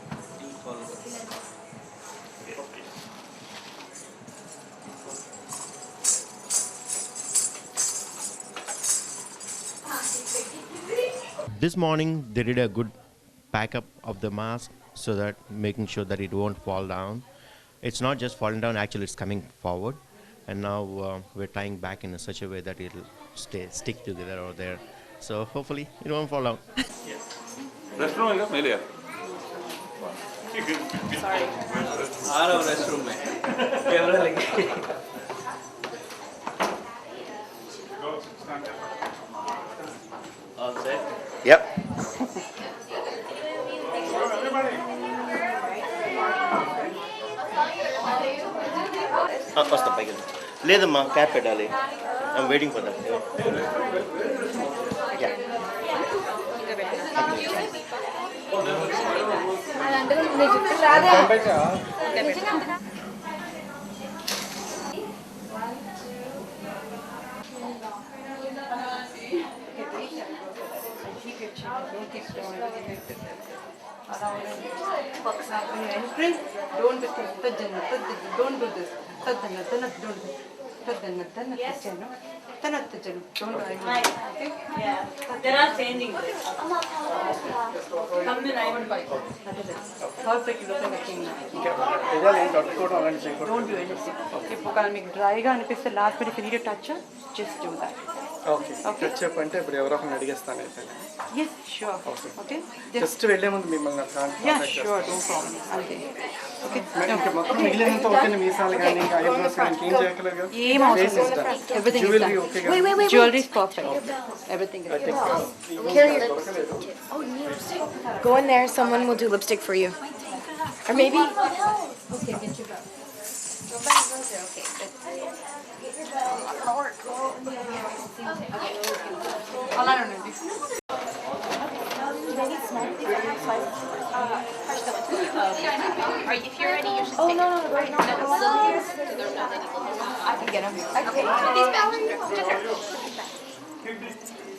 This morning they did a good pack up of the mask so that making sure that it won't fall down. It's not just falling down, actually it's coming forward, and now we're tying back in such a way that it'll stick together over there. So hopefully it won't fall down. Restroom है मेले Sorry. आ रहा हूँ restroom में. Camera लगे. All set? Yep. What's the bag? Lay the cap pedal. I'm waiting for them. Yeah. Don't do this. Don't do anything. Yeah. There are changing. Come in, I will buy. Perfect looking machine. Don't do anything. If you can make dry గా అనిపిస్తే last minute if you need to touch it, just do that. Okay. Touch up అంటే ఇప్పుడు ఎవరో ఒకరిని అడిగేస్తాను అయితే. Yes, sure. Okay. Just వెళ్ళే ముందు మిమ్మల్ని Yeah, sure, no problem. Okay. Okay. ఇంకా మొత్తం మిగిలినంత ఓకే మీసాలు కానీ ఇంకా ఐబ్రోస్ కానీ ఇంకేం చేయగలరు కదా? ఏం అవసరం లేదు. Everything is done. ఓకే కదా? Wait. Jewelry is perfect. Everything is done. Go in there, someone will do lipstick for you. Or maybe... Okay, get your gun. If you're ready, you should Oh, take no, it. right now. I can get them. Okay. These back. Just here.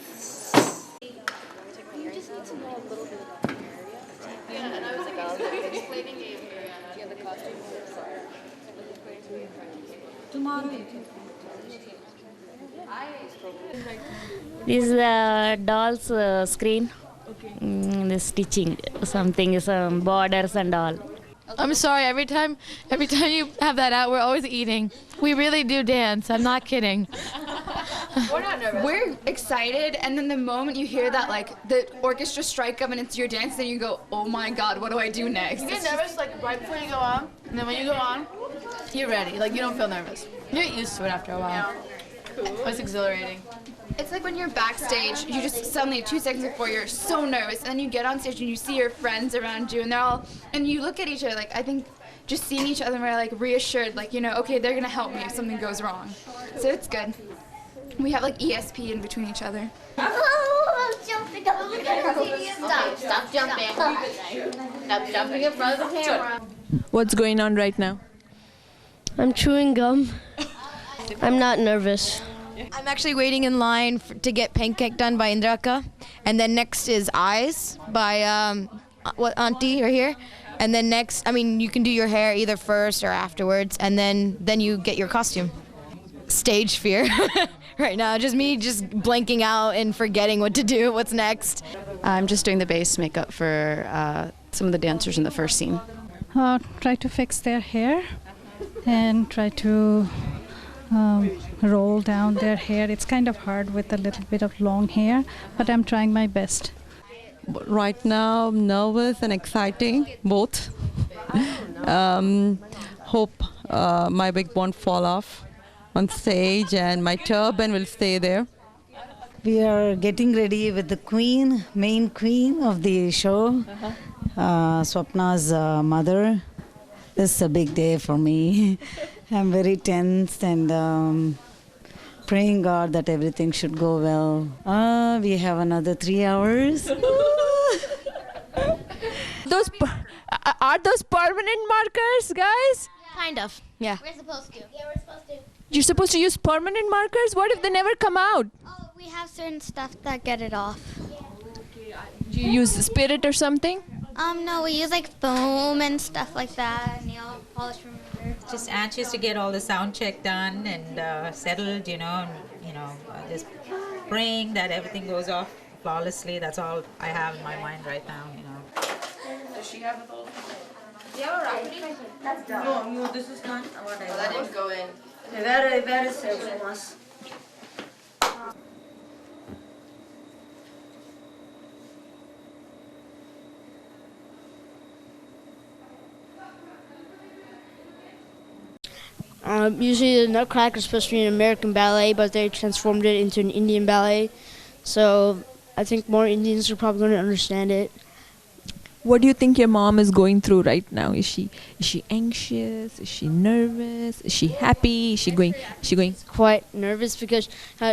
You just need to know a little bit about the area. Yeah, and I was like, explaining the costume. Tomorrow. This is the doll's screen. The stitching, something, some borders and all. I'm sorry, every time you have that out, we're always eating. We really do dance, I'm not kidding. We're not nervous. We're excited, and then the moment you hear that, like, the orchestra strike up and it's your dance, then you go, oh my god, what do I do next? You get nervous like right before you go on, and then when you go on, you're ready. Like you don't feel nervous. You get used to it after a while. It was exhilarating. It's like when you're backstage, you just suddenly 2 seconds before you're so nervous, and then you get on stage and you see your friends around you, and they're all, and you look at each other. Like I think just seeing each other, we're like reassured, like okay, they're gonna help me if something goes wrong. So it's good. We have like ESP in between each other. Oh, jumping. Stop jumping. Stop jumping in front of the camera. What's going on right now? I'm chewing gum. I'm not nervous. I'm actually waiting in line to get pancake done by Indra, and then next is eyes by auntie right here, and then next, you can do your hair either first or afterwards, and then you get your costume. Stage fear right now, just me blanking out and forgetting what to do, what's next. I'm just doing the base makeup for some of the dancers in the first scene. Try to fix their hair and try to roll down their hair. It's kind of hard with a little bit of long hair, but I'm trying my best. Right now, I'm nervous and exciting, both. Hope my wig won't fall off on stage and my turban will stay there. We are getting ready with the queen, main queen of the show, Swapna's mother. This is a big day for me. I'm very tense and praying God that everything should go well. We have another 3 hours. Are those permanent markers, guys? Kind of. Yeah. We're supposed to. Yeah, we're supposed to. You're supposed to use permanent markers? What if they never come out? Oh, we have certain stuff that get it off. Do you use spirit or something? No, we use like foam and stuff like that, nail polish remover. Just anxious to get all the sound check done and settled, just praying that everything goes off flawlessly. That's all I have in my mind right now, Does she have a little? Yeah, all right. That's done. No, this is done. Let it go in. Where is everyone? Usually the Nutcracker is supposed to be an American ballet, but they transformed it into an Indian ballet. So I think more Indians are probably going to understand it. What do you think your mom is going through right now? Is she anxious? Is she nervous? Is she happy? Is she going? Quite nervous because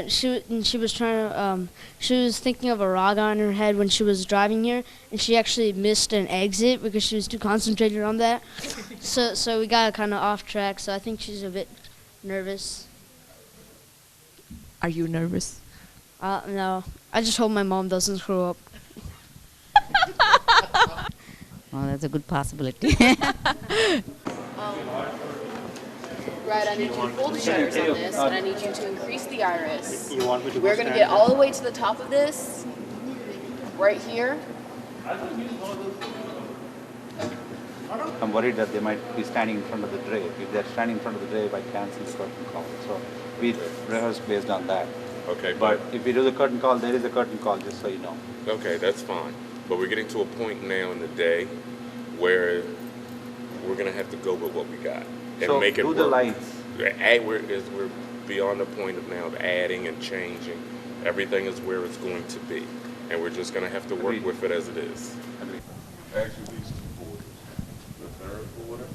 she was trying to she was thinking of a raga in her head when she was driving here, and she actually missed an exit because she was too concentrated on that. So we got kind of off track. So I think she's a bit nervous. Are you nervous? No. I just hope my mom doesn't screw up. Oh, that's a good possibility. Right, I need you to pull the shutters on this, and I need you to increase the iris. You want me to We're going to get all the way to the top of this, right here. I'm worried that they might be standing in front of the drape. If they're standing in front of the drape, I cancel the curtain call. So we rehearse based on that. Okay. But if we do the curtain call, there is a curtain call, just so you know. Okay, that's fine. But we're getting to a point now in the day where we're gonna have to go with what we got and So make it do work. the lights. We're beyond the point of now of adding and changing. Everything is where it's going to be, and we're just gonna have to work with it as it is. Actually, these two borders. The third border.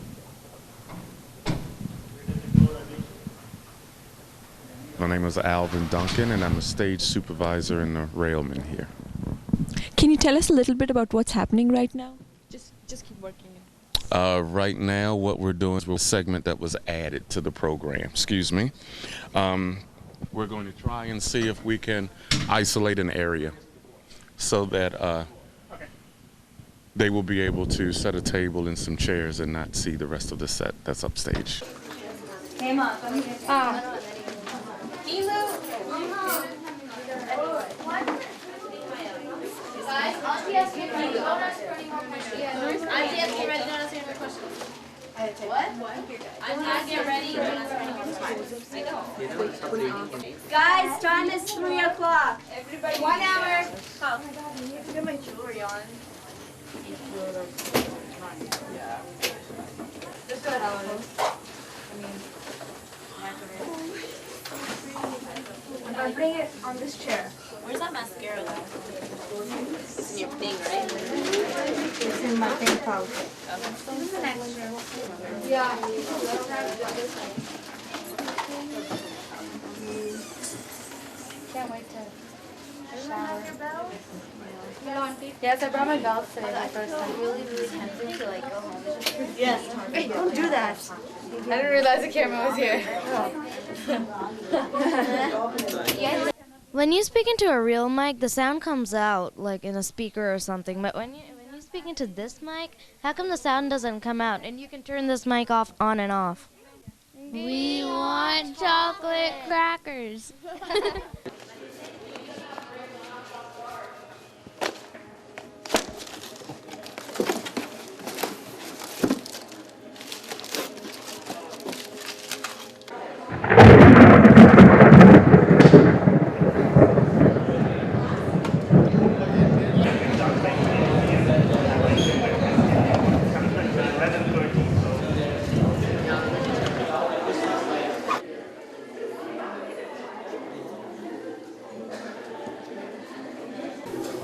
My name is Alvin Duncan, and I'm a stage supervisor and a railman here. Can you tell us a little bit about what's happening right now? Just keep working. Right now, what we're doing is a segment that was added to the program. Excuse me. We're going to try and see if we can isolate an area so that they will be able to set a table and some chairs and not see the rest of the set that's upstage. Came up. Guys, Auntie has to get ready. Don't ask her any more questions. Auntie has to get ready. Don't ask her any more questions. What? Auntie has to get ready. Don't ask her any more questions. Guys, time is 3 o'clock. Everybody, 1 hour. Oh my God, I need to get my jewelry on. Just go ahead. I'm gonna bring it on this chair. Where's that mascara though? It's in your thing, right? It's in my thing pouch. This is an extra. Yeah. Can't wait to shower. Yes, I brought my belt today the first time. Really tempted to like go home. Yes. Hey, don't do that. I didn't realize the camera was here. When you speak into a real mic, the sound comes out like in a speaker or something. But when you speak into this mic, how come the sound doesn't come out? And you can turn this mic off, on and off. We want chocolate crackers.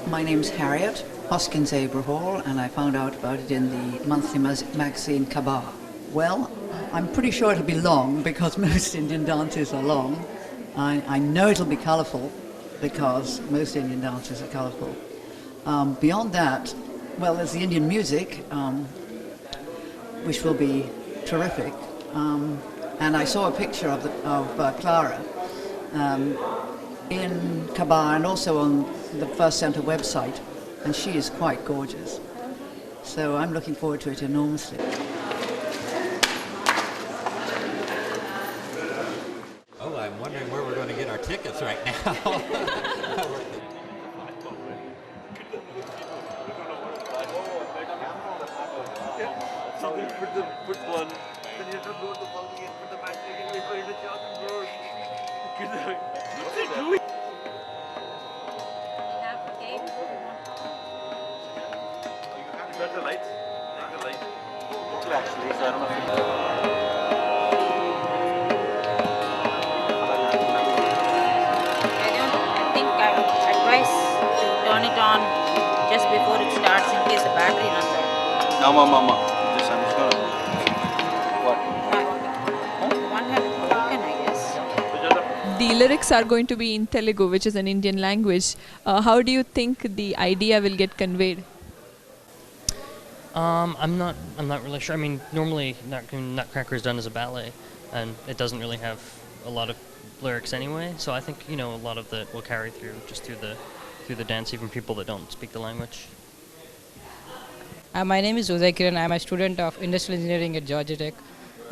My name's Harriet Hoskins Abrahall, and I found out about it in the monthly magazine Kabar. Well, I'm pretty sure it'll be long because most Indian dances are long. I know it'll be colourful because most Indian dances are colourful. Beyond that, well, there's the Indian music, which will be terrific. And I saw a picture of Clara in Kabar and also on the First Centre website, and she is quite gorgeous. So I'm looking forward to it enormously. Oh, I'm wondering where we're going to get our tickets right now. Put one, then you have to load the bulky and put the magic and wait for it to charge and go. What's it doing? Is that the lights? Take the light. Actually, so I don't know if I think I would advise to turn it on just before it starts in case the battery runs out. No, Mama. I'm just gonna. What? One had broken, I guess. The lyrics are going to be in Telugu, which is an Indian language. How do you think the idea will get conveyed? I'm not really sure. I mean, normally Nutcracker is done as a ballet, and it doesn't really have a lot of lyrics anyway. So I think a lot of that will carry through just through the dance, even people that don't speak the language. My name is Uday Kiran. I'm a student of Industrial Engineering at Georgia Tech.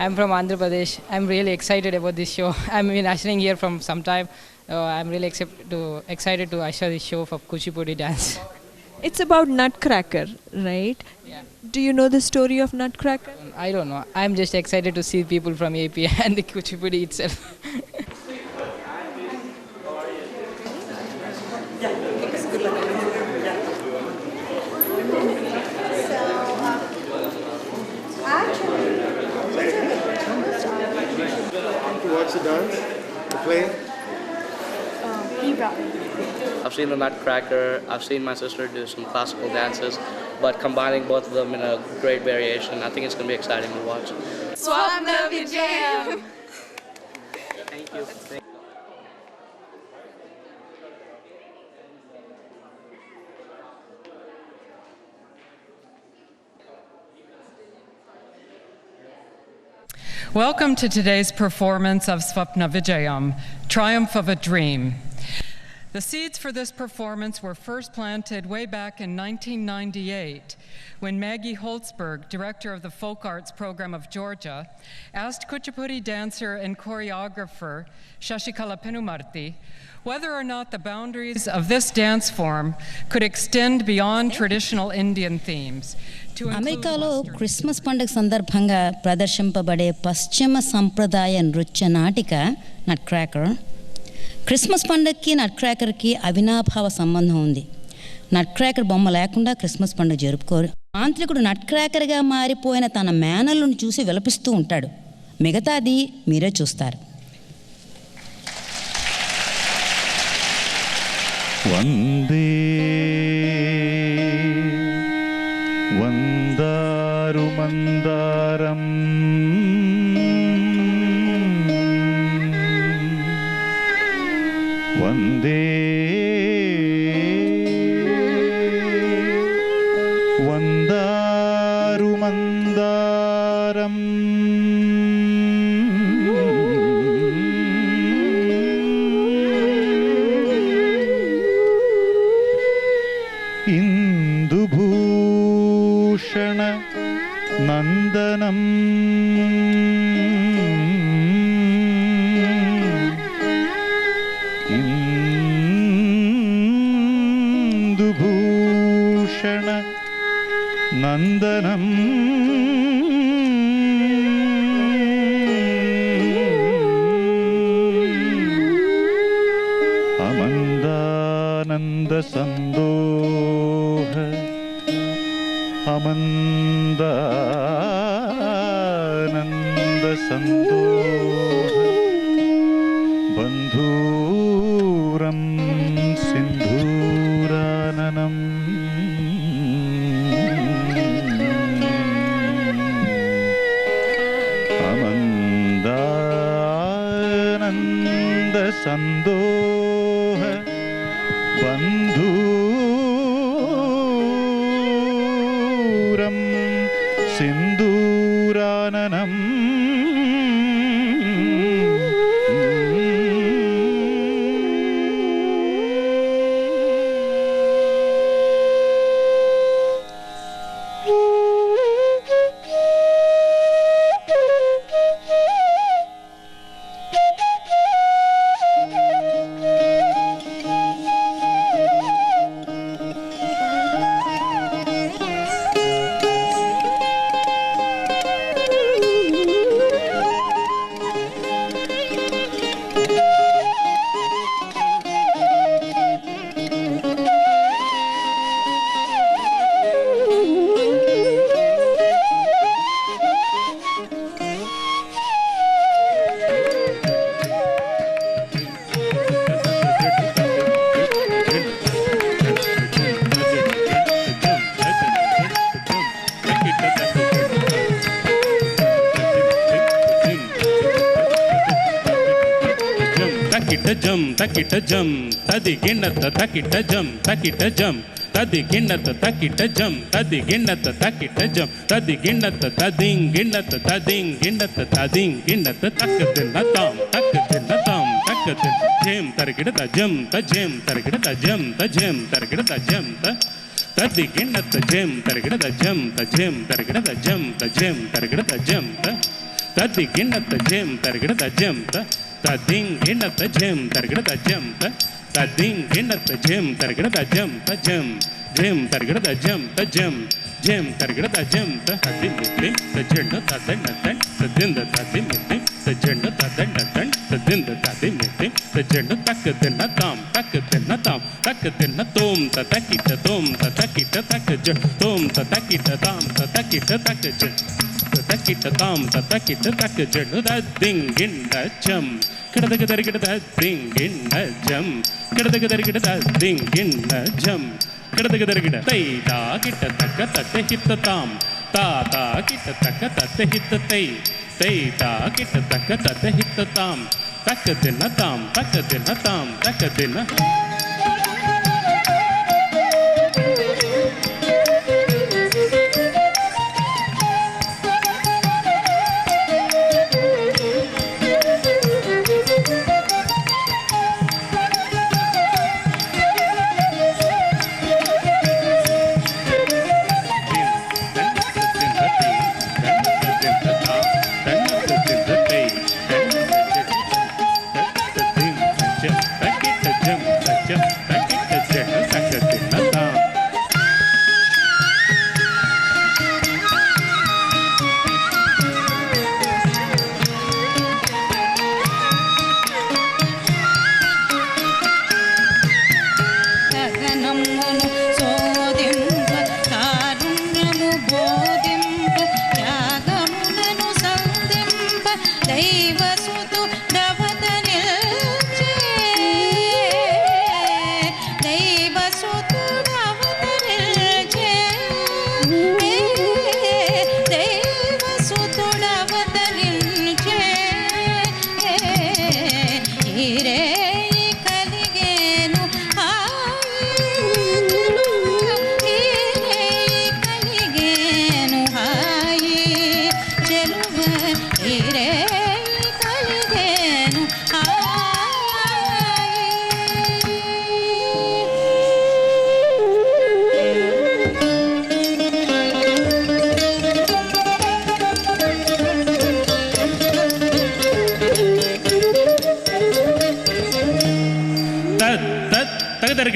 I'm from Andhra Pradesh. I'm really excited about this show. I've been ushering here from some time. I'm really excited to usher this show for Kuchipudi Dance. It's about Nutcracker, right? Yeah. Do you know the story of Nutcracker? I don't know. I'm just excited to see people from AP and the Kuchipudi itself. To watch the dance, the play? He brought me. I've seen the Nutcracker, I've seen my sister do some classical dances, but combining both of them in a great variation, I think it's going to be exciting to watch. Swapna Vijayam. Thank you. Welcome to today's performance of Swapna Vijayam, Triumph of a Dream. The seeds for this performance were first planted way back in 1998 when Maggie Holtzberg, director of the Folk Arts Program of Georgia, asked Kuchipudi dancer and choreographer Shashikala Penumarti whether or not the boundaries of this dance form could extend beyond traditional Indian themes. అమెరికాలో Christmas పండుగ సందర్భంగా ప్రదర్శింపబడే పశ్చిమ సంప్రదాయ నృత్య నాటిక nutcracker. Christmas పండుగకి నట్క్రాకర్కి అవినాభావ సంబంధం ఉంది. నట్క్రాకర్ బొమ్మ లేకుండా క్రిస్మస్ పండుగ జరుపుకోరు. మాంత్రికుడు నట్క్రాకర్గా మారిపోయిన తన మేనల్లును చూసి విలపిస్తూ ఉంటాడు. మిగతాది మీరే చూస్తారు. वन्दे वन्दारुमन्दारम् वन्दे वन्दारुमन्दारम् Indubhushan नन्दनम् Indubhushan नन्दनम् अमन्दानन्दसन्दोह अमन्दानन्दसन्दोह बन्धूरं सिन्धूराननम् अमन्दानन्दसन्दोह बन्धूरं सिन्दूराननम् takita jam tadiginnata takita jam tadiginnata takita jam tadiginnata takita jam tadiginnata tadinginnata tadinginnata tadinginnata takadinna tam takadin jam tarigida jam ta jam tarigida jam ta jam tarigida jam ta tadiginnata jam tarigida jam ta jam tarigida jam ta jam tarigida jam ta tadiginnata jam tarigida jam ta tadinginnata jam tarigida jam ta tadinginnata jam tarigida jam ta jam tarigida jam ta jam tarigida jam ta hadimiti tajendu tadanatan tadinda tadimiti tajendu tadanatan tadinda tadimiti tajendu takadinna tam takadinna tom tatakita takaja tom tatakita tam tatakita takaja takita tam takita takaja tadinginna jam kadadagadagada dinginna jam kadadagadagada dinginna jam kadadagadagada taida kita takata hitta tam tata kita takata hitta taida kita takata hitta tam takadinna takadinna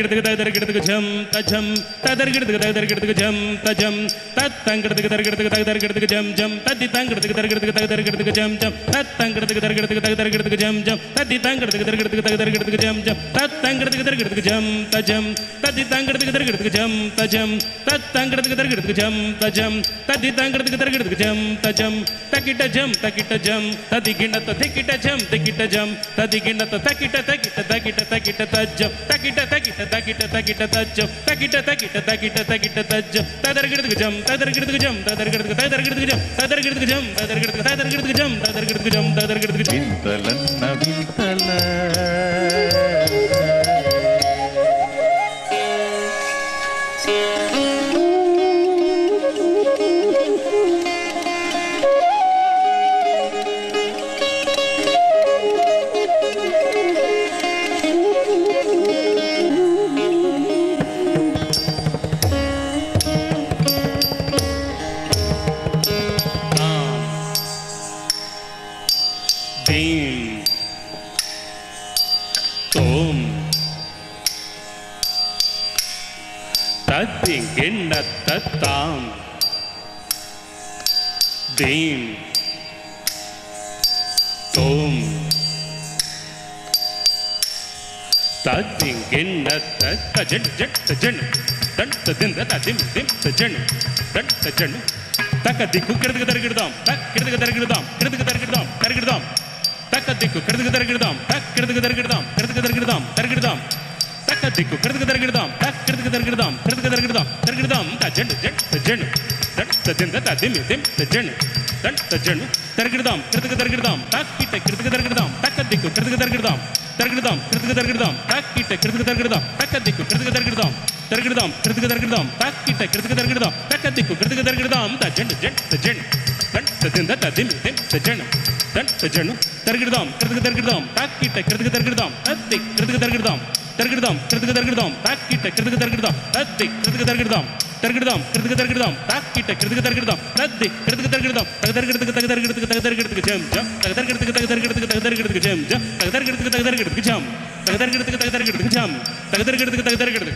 tadargidga jam tajam tadargidga jam tajam tatangadga jam jam taditangadga jam jam tatangadga jam jam taditangadga jam jam tatangadga jam tajam taditangadga jam tajam tatangadga jam tajam taditangadga jam tajam takita jam tadiginata takita jam tadiginata takita tajam takita tajam takita tajam tadargidga jam వింతలన్న వింతల Tatam Deem Tom Tadinginna Tajan Tajan Tantadim Tadim Tajan Tajan Takadiku Kirdigadam Takirdigadam Kirdigadam Targadam Takadiku Kirdigadam Takirdigadam Kirdigadam Targadam Takadiku Kirdigadam Takirdigadam Targadam Tajan Tajan Tajan Tadim Tajan Tajan Targadam Kirdigadam Takita Kirdigadam Takadiku Kirdigadam Targadam Kirdigadam Takita Kirdigadam Takadiku Kirdigadam Targadam Kirdigadam Takita Kirdigadam Takadiku Kirdigadam Tajan Tajan Tajan Tadim Tajan Tajan Targadam Kirdigadam Takita Kirdigadam Tadik Kirdigadam Targadam Kirdigadam Takita Kirdigadam Tadik Kirdigadam Targadam Kirdigadam Takita Kirdigadam Tadik Kirdigadam Tadargidga jam jam Tadargidga jam jam Tadargidga jam Tadargidga jam Tadargidga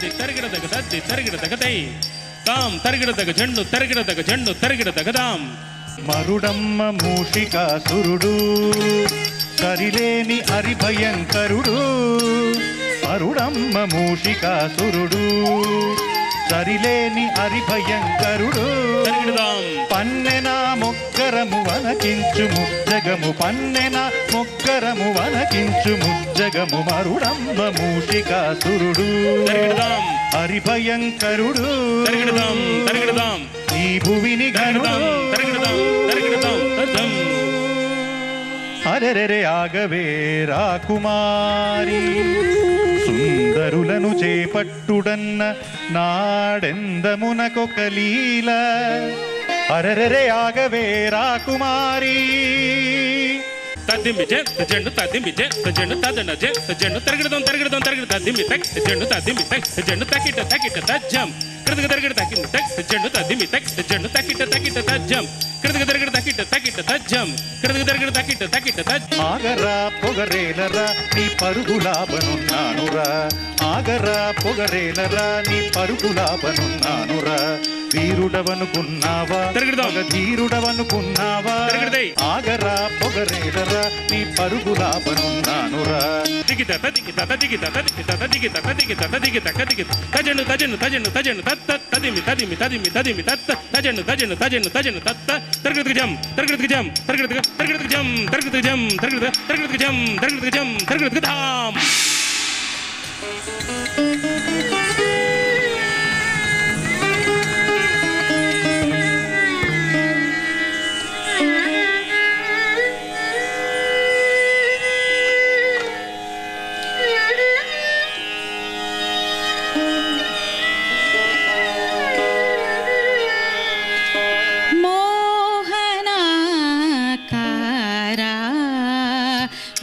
తద్ది తరిగిడదగ తద్ది తరిగిడదగ తై తాం తరిగిడదగ జండు తరిగిడదగ జండు తరిగిడదగ తాం. మరుడమ్మ మూషికాసురుడు సరిలేని అరిభయంకరుడు. మరుడమ్మ మూషికాసురుడు సరిలేని అరిభయంకరుడు. పన్నెన మొక్కరము వనకించుము జగము పన్నెన మొక్కరము వనకించుము జగము మరుడమ్మ మూషికాసురుడు హరిభయంకరుడు. ఈ భువిని గనుడు. అరెరెరే ఆగవే రాకుమారి సుందరులను చేపట్టుడన్న నాడెందమునకొక లీల. అరెరెరే ఆగవే రాకుమారి తద్దింబి జెండు తద్దింబి జెండు తదన జెండు తరగడదం తరగడదం తరగడ తద్దింబి తక్ జెండు తద్దింబి తక్ జెండు తకిట తకిట తజ్జం కృతగ తరగడ తకిట తక్ జెండు తద్దింబి తక్ జెండు తకిట తకిట తజ్జం కృతగ తరగడ తకిట తకిట తజ్జం కృతగ తరగడ తకిట తకిట తజ్జం. ఆగరా పొగరేలరా నీ పరుగులాపనున్నానురా. ఆగరా పొగరేలరా నీ పరుగులాపనున్నానురా. వీరుడవనుకున్నావా మగ ధీరుడవనుకున్నావా. ఆగరా పొగరేలరా నీ పరుగులాపనున్నానురా. దిగిత దిగిత దిగిత దిగిత దిగిత దిగిత దిగిత దిగిత తజను తజను తజను తజను తత్త తదిమి తదిమి తదిమి తదిమి తత్త తజను తజను తజను తజను తత్త తరగతికి జం తరగతికి జం తరగతికి తరగతికి జం తరగతికి జం తరగతికి జం తరగతికి జం తరగతికి ధాం.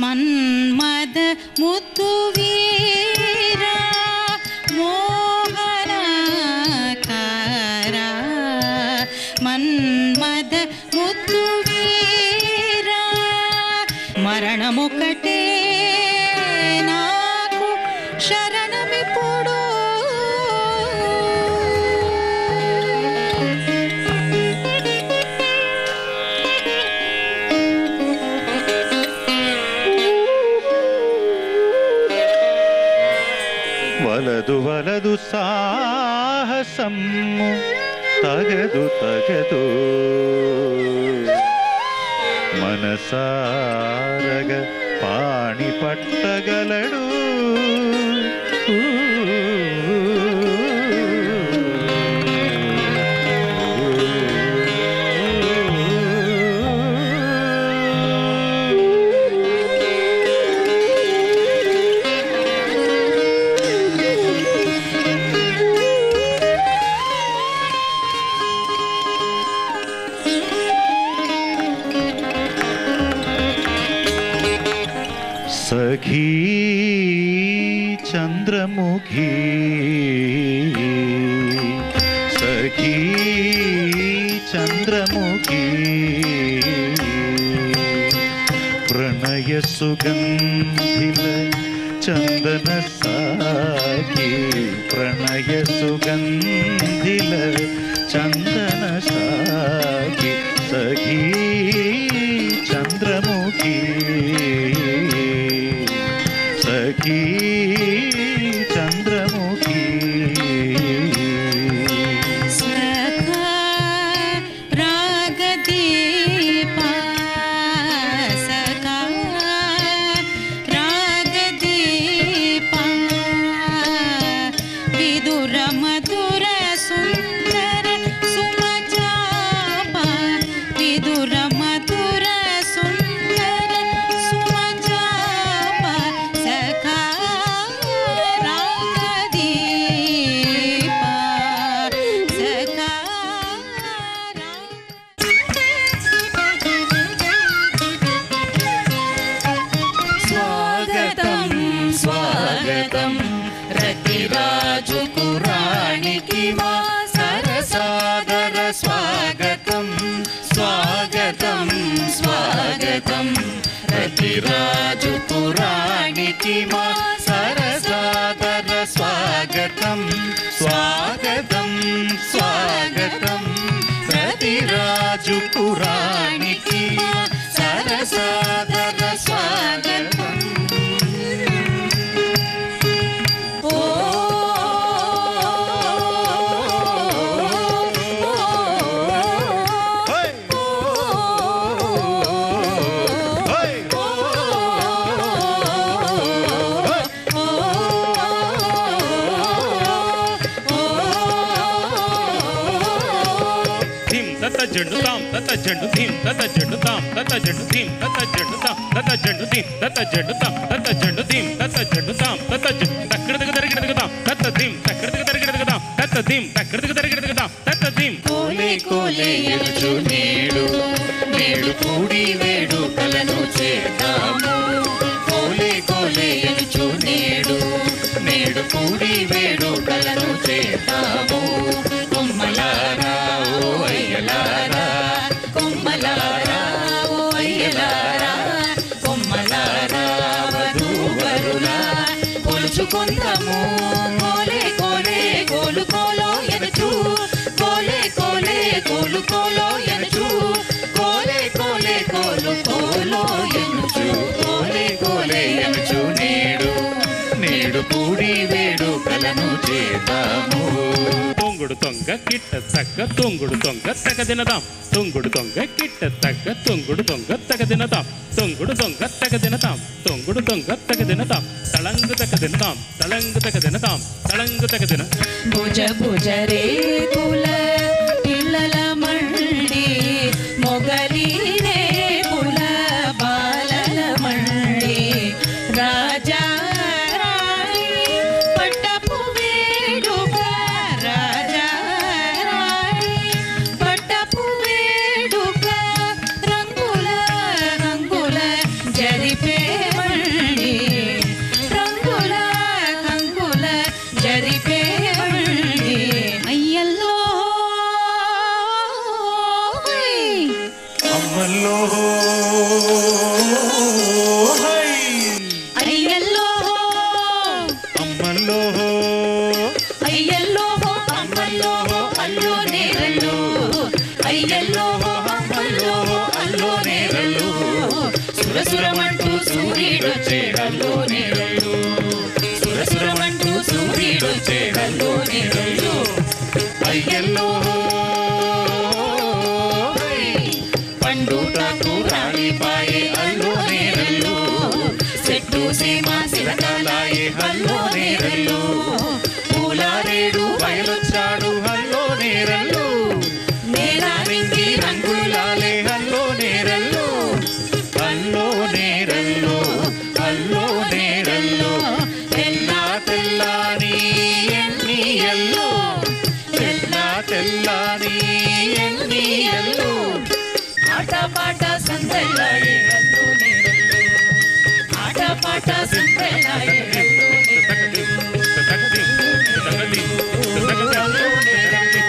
మన్మద ముద్దు వీరా మోహనకారా మన్మద ముద్దు వీరా మరణమొకటే నాకు శరణమిప్పుడు. వలదు వలదు సాహసము తగదు తగదు మనసారగ పాణి పట్టగలడు. సఖీ చంద్రముఖి సఖీ చంద్రముఖి ప్రణయ సుగంధిల చందన సాకి ప్రణయ సుగంధిల చందన సాకి సఖీ చంద్రముఖి సఖీ చంద్రముఖి. సఖా రాగదీపా సఖా రాగదీపా విదుర మధుర సుందర సుమచాపా విదుర మధుర సుందర సుమచాపా సఖా రాగదీపా సఖా. స్వాగతం స్వాగతం రతిరాజు పురాణికి మా సరసాదర స్వాగతం. స్వాగతం స్వాగతం రతిరాజు పురాణికి మా సరసాదర స్వాగతం. స్వాగతం స్వాగతం స్వాగతం రతిరాజు పురాణికి సరసాదర స్వాగతం జండు తాం తత జండు ధీం తత జండు తాం తత జండు ధీం తత జండు తాం తత జండు ధీం తత జండు తాం తత జండు ధీం తత జండు తాం తత తక్కడదగ దరిగడగదాం తత ధీం తక్కడదగ దరిగడగదాం తత ధీం తక్కడదగ దరిగడగదాం తత ధీం కోలే కోలే ఎరుచు నేడు నేడు కూడి వేడుకలను చేద్దాము కోలే కోలే ఎరుచు నేడు నేడు కూడి వేడుకలను చేద్దాము కొమ్మలారా ఓ అయ్యలారా కొమ్మలారా ఓ అయ్యలారా కొమ్మలారా వధూవరులా కొలుచుకుందాము కోలే కోలే కోలు కోలో ఎనుచు కోలే కోలే కోలు కోలో ఎనుచు కోలే కోలే కోలు కోలో ఎనుచు కోలే కోలే ఎనుచు నేడు నేడు కూడి వేడుకలను చేద్దాము తొంగుడు తొంగ కిట్ట తగ్గ తొంగుడు తొంగ తగ దినదాం తొంగుడు తొంగ కిట్ట తగ్గ తొంగుడు తొంగ తగ దినదాం తొంగుడు తొంగ తగ దినదాం తొంగుడు తొంగ తగ దినదాం తళంగు తగ దినదాం తళంగు తగ దినదాం తళంగు తగ దిన భుజ భుజ రే కుల పిల్లల మండి మొగలి రే కుల బాలల మండి రాజా సురసురమంటూ సూర్యుడొచ్చే హల్లో నేరళ్ళు సురసురమంటూ సూర్యుడొచ్చే హల్లో నేరళ్ళు అయ్యల్లో పండుటకు రాణిపాయే హల్లో నేరళ్ళు చెట్టు సీమ శిలకాలాయే హల్లో నేరళ్ళు పూలారేడు బయలొచ్చాడు హల్లో నేరళ్ళు నేరారింగి రంగులాలే హల్లో నేరళ్ళు హల్లో నేరల్లో హల్లో నేరల్లో తెల్లా తెల్లాని ఎన్నియల్లో తెల్లా తెల్లాని ఎన్నియల్లో ఆట పాట సందెల్లాయే హల్లో నేరల్లో ఆట పాట సందెల్లాయే హల్లో నేరల్లో హల్లో నేరల్లో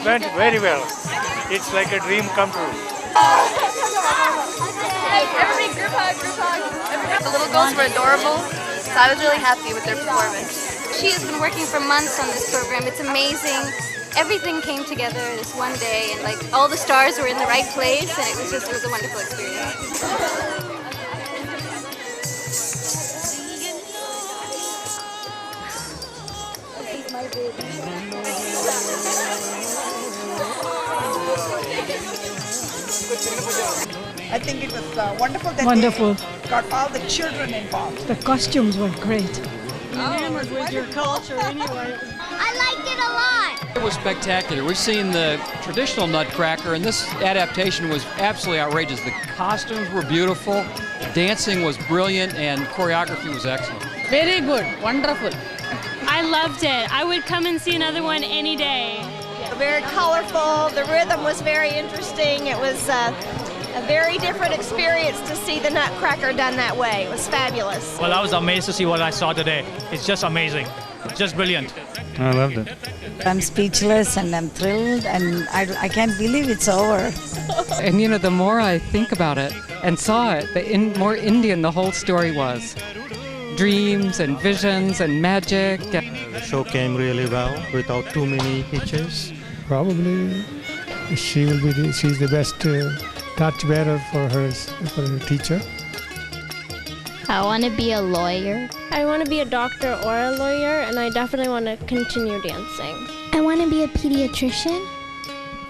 Went very well. It's like a dream come true. Everybody group hug, group hug. The little girls were adorable, so I was really happy with their performance. She has been working for months on this program. It's amazing. Everything came together this one day, and like all the stars were in the right place, and it was a wonderful experience. My baby. I think it was wonderful that Wonderful. they got all the children involved. The costumes were great. Enamored with your culture anyway. I liked it a lot. It was spectacular. We've seen the traditional Nutcracker, and this adaptation was absolutely outrageous. The costumes were beautiful, dancing was brilliant, and choreography was excellent. Very good, wonderful. I loved it. I would come and see another one any day. Very colorful. The rhythm was very interesting. It was a very different experience to see the Nutcracker done that way. It was fabulous. Well, I was amazed to see what I saw today. It's just amazing. It's just brilliant. I loved it. I'm speechless and I'm thrilled and I can't believe it's over. And you know, the more I think about it and saw it, the more Indian the whole story was. Dreams and visions and magic. The show came really well without too many hitches. Probably she's the best torchbearer for her teacher. I want to be a lawyer. I want to be a doctor or a lawyer, and I definitely want to continue dancing. I want to be a pediatrician.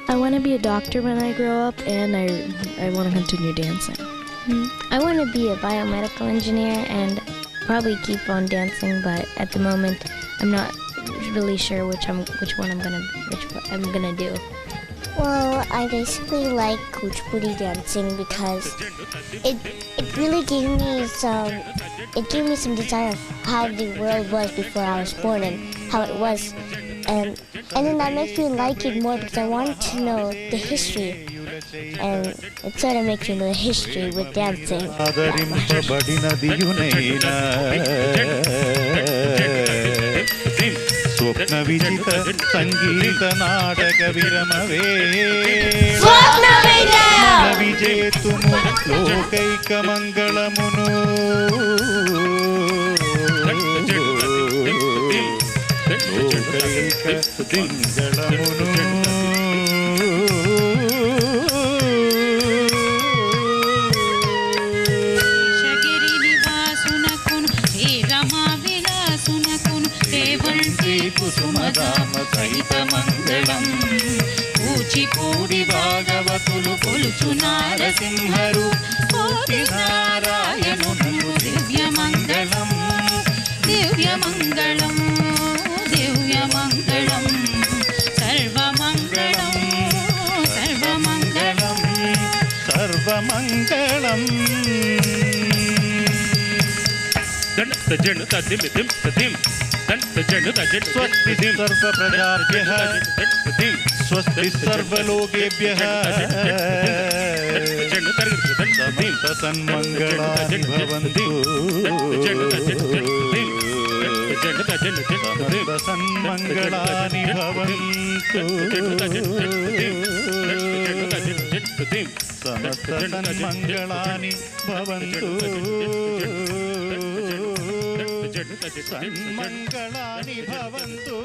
I want to be a doctor when I grow up, and I want to continue dancing. I want to be a biomedical engineer and probably keep on dancing, but at the moment I'm not really sure which one I'm gonna do. Well, I basically like Kuchipudi dancing because it really gave me some desire of how the world was before I was born and how it was, and then that makes me like it more because I want to know the history, and it sort of makes me know the history with dancing. Swapna Vijayam Nadaka Viramave Swapna Vijayam Vijayetumu Lokaika Mangalamunu Lokaika Mangalamunu కుసుమదామ సహిత మంగళం కూచిపూడి భాగవతులు కొలుచు నారసింహరు కోటి నారాయణును దివ్య మంగళం దివ్య మంగళం దివ్య మంగళం సర్వమంగళం సర్వమంగళం సర్వమంగళం దండ జండు తదిం దిం తదిం स्वस्ति सर्वप्रजाभ्यः स्वस्ति सर्वलोकेभ्यः समस्तसन्मङ्गलानि भवन्तु समस्तसन्मङ्गलानि भवन्तु समस्तसन्मङ्गलानि भवन्तु सन्मङ्गलानि भवन्तु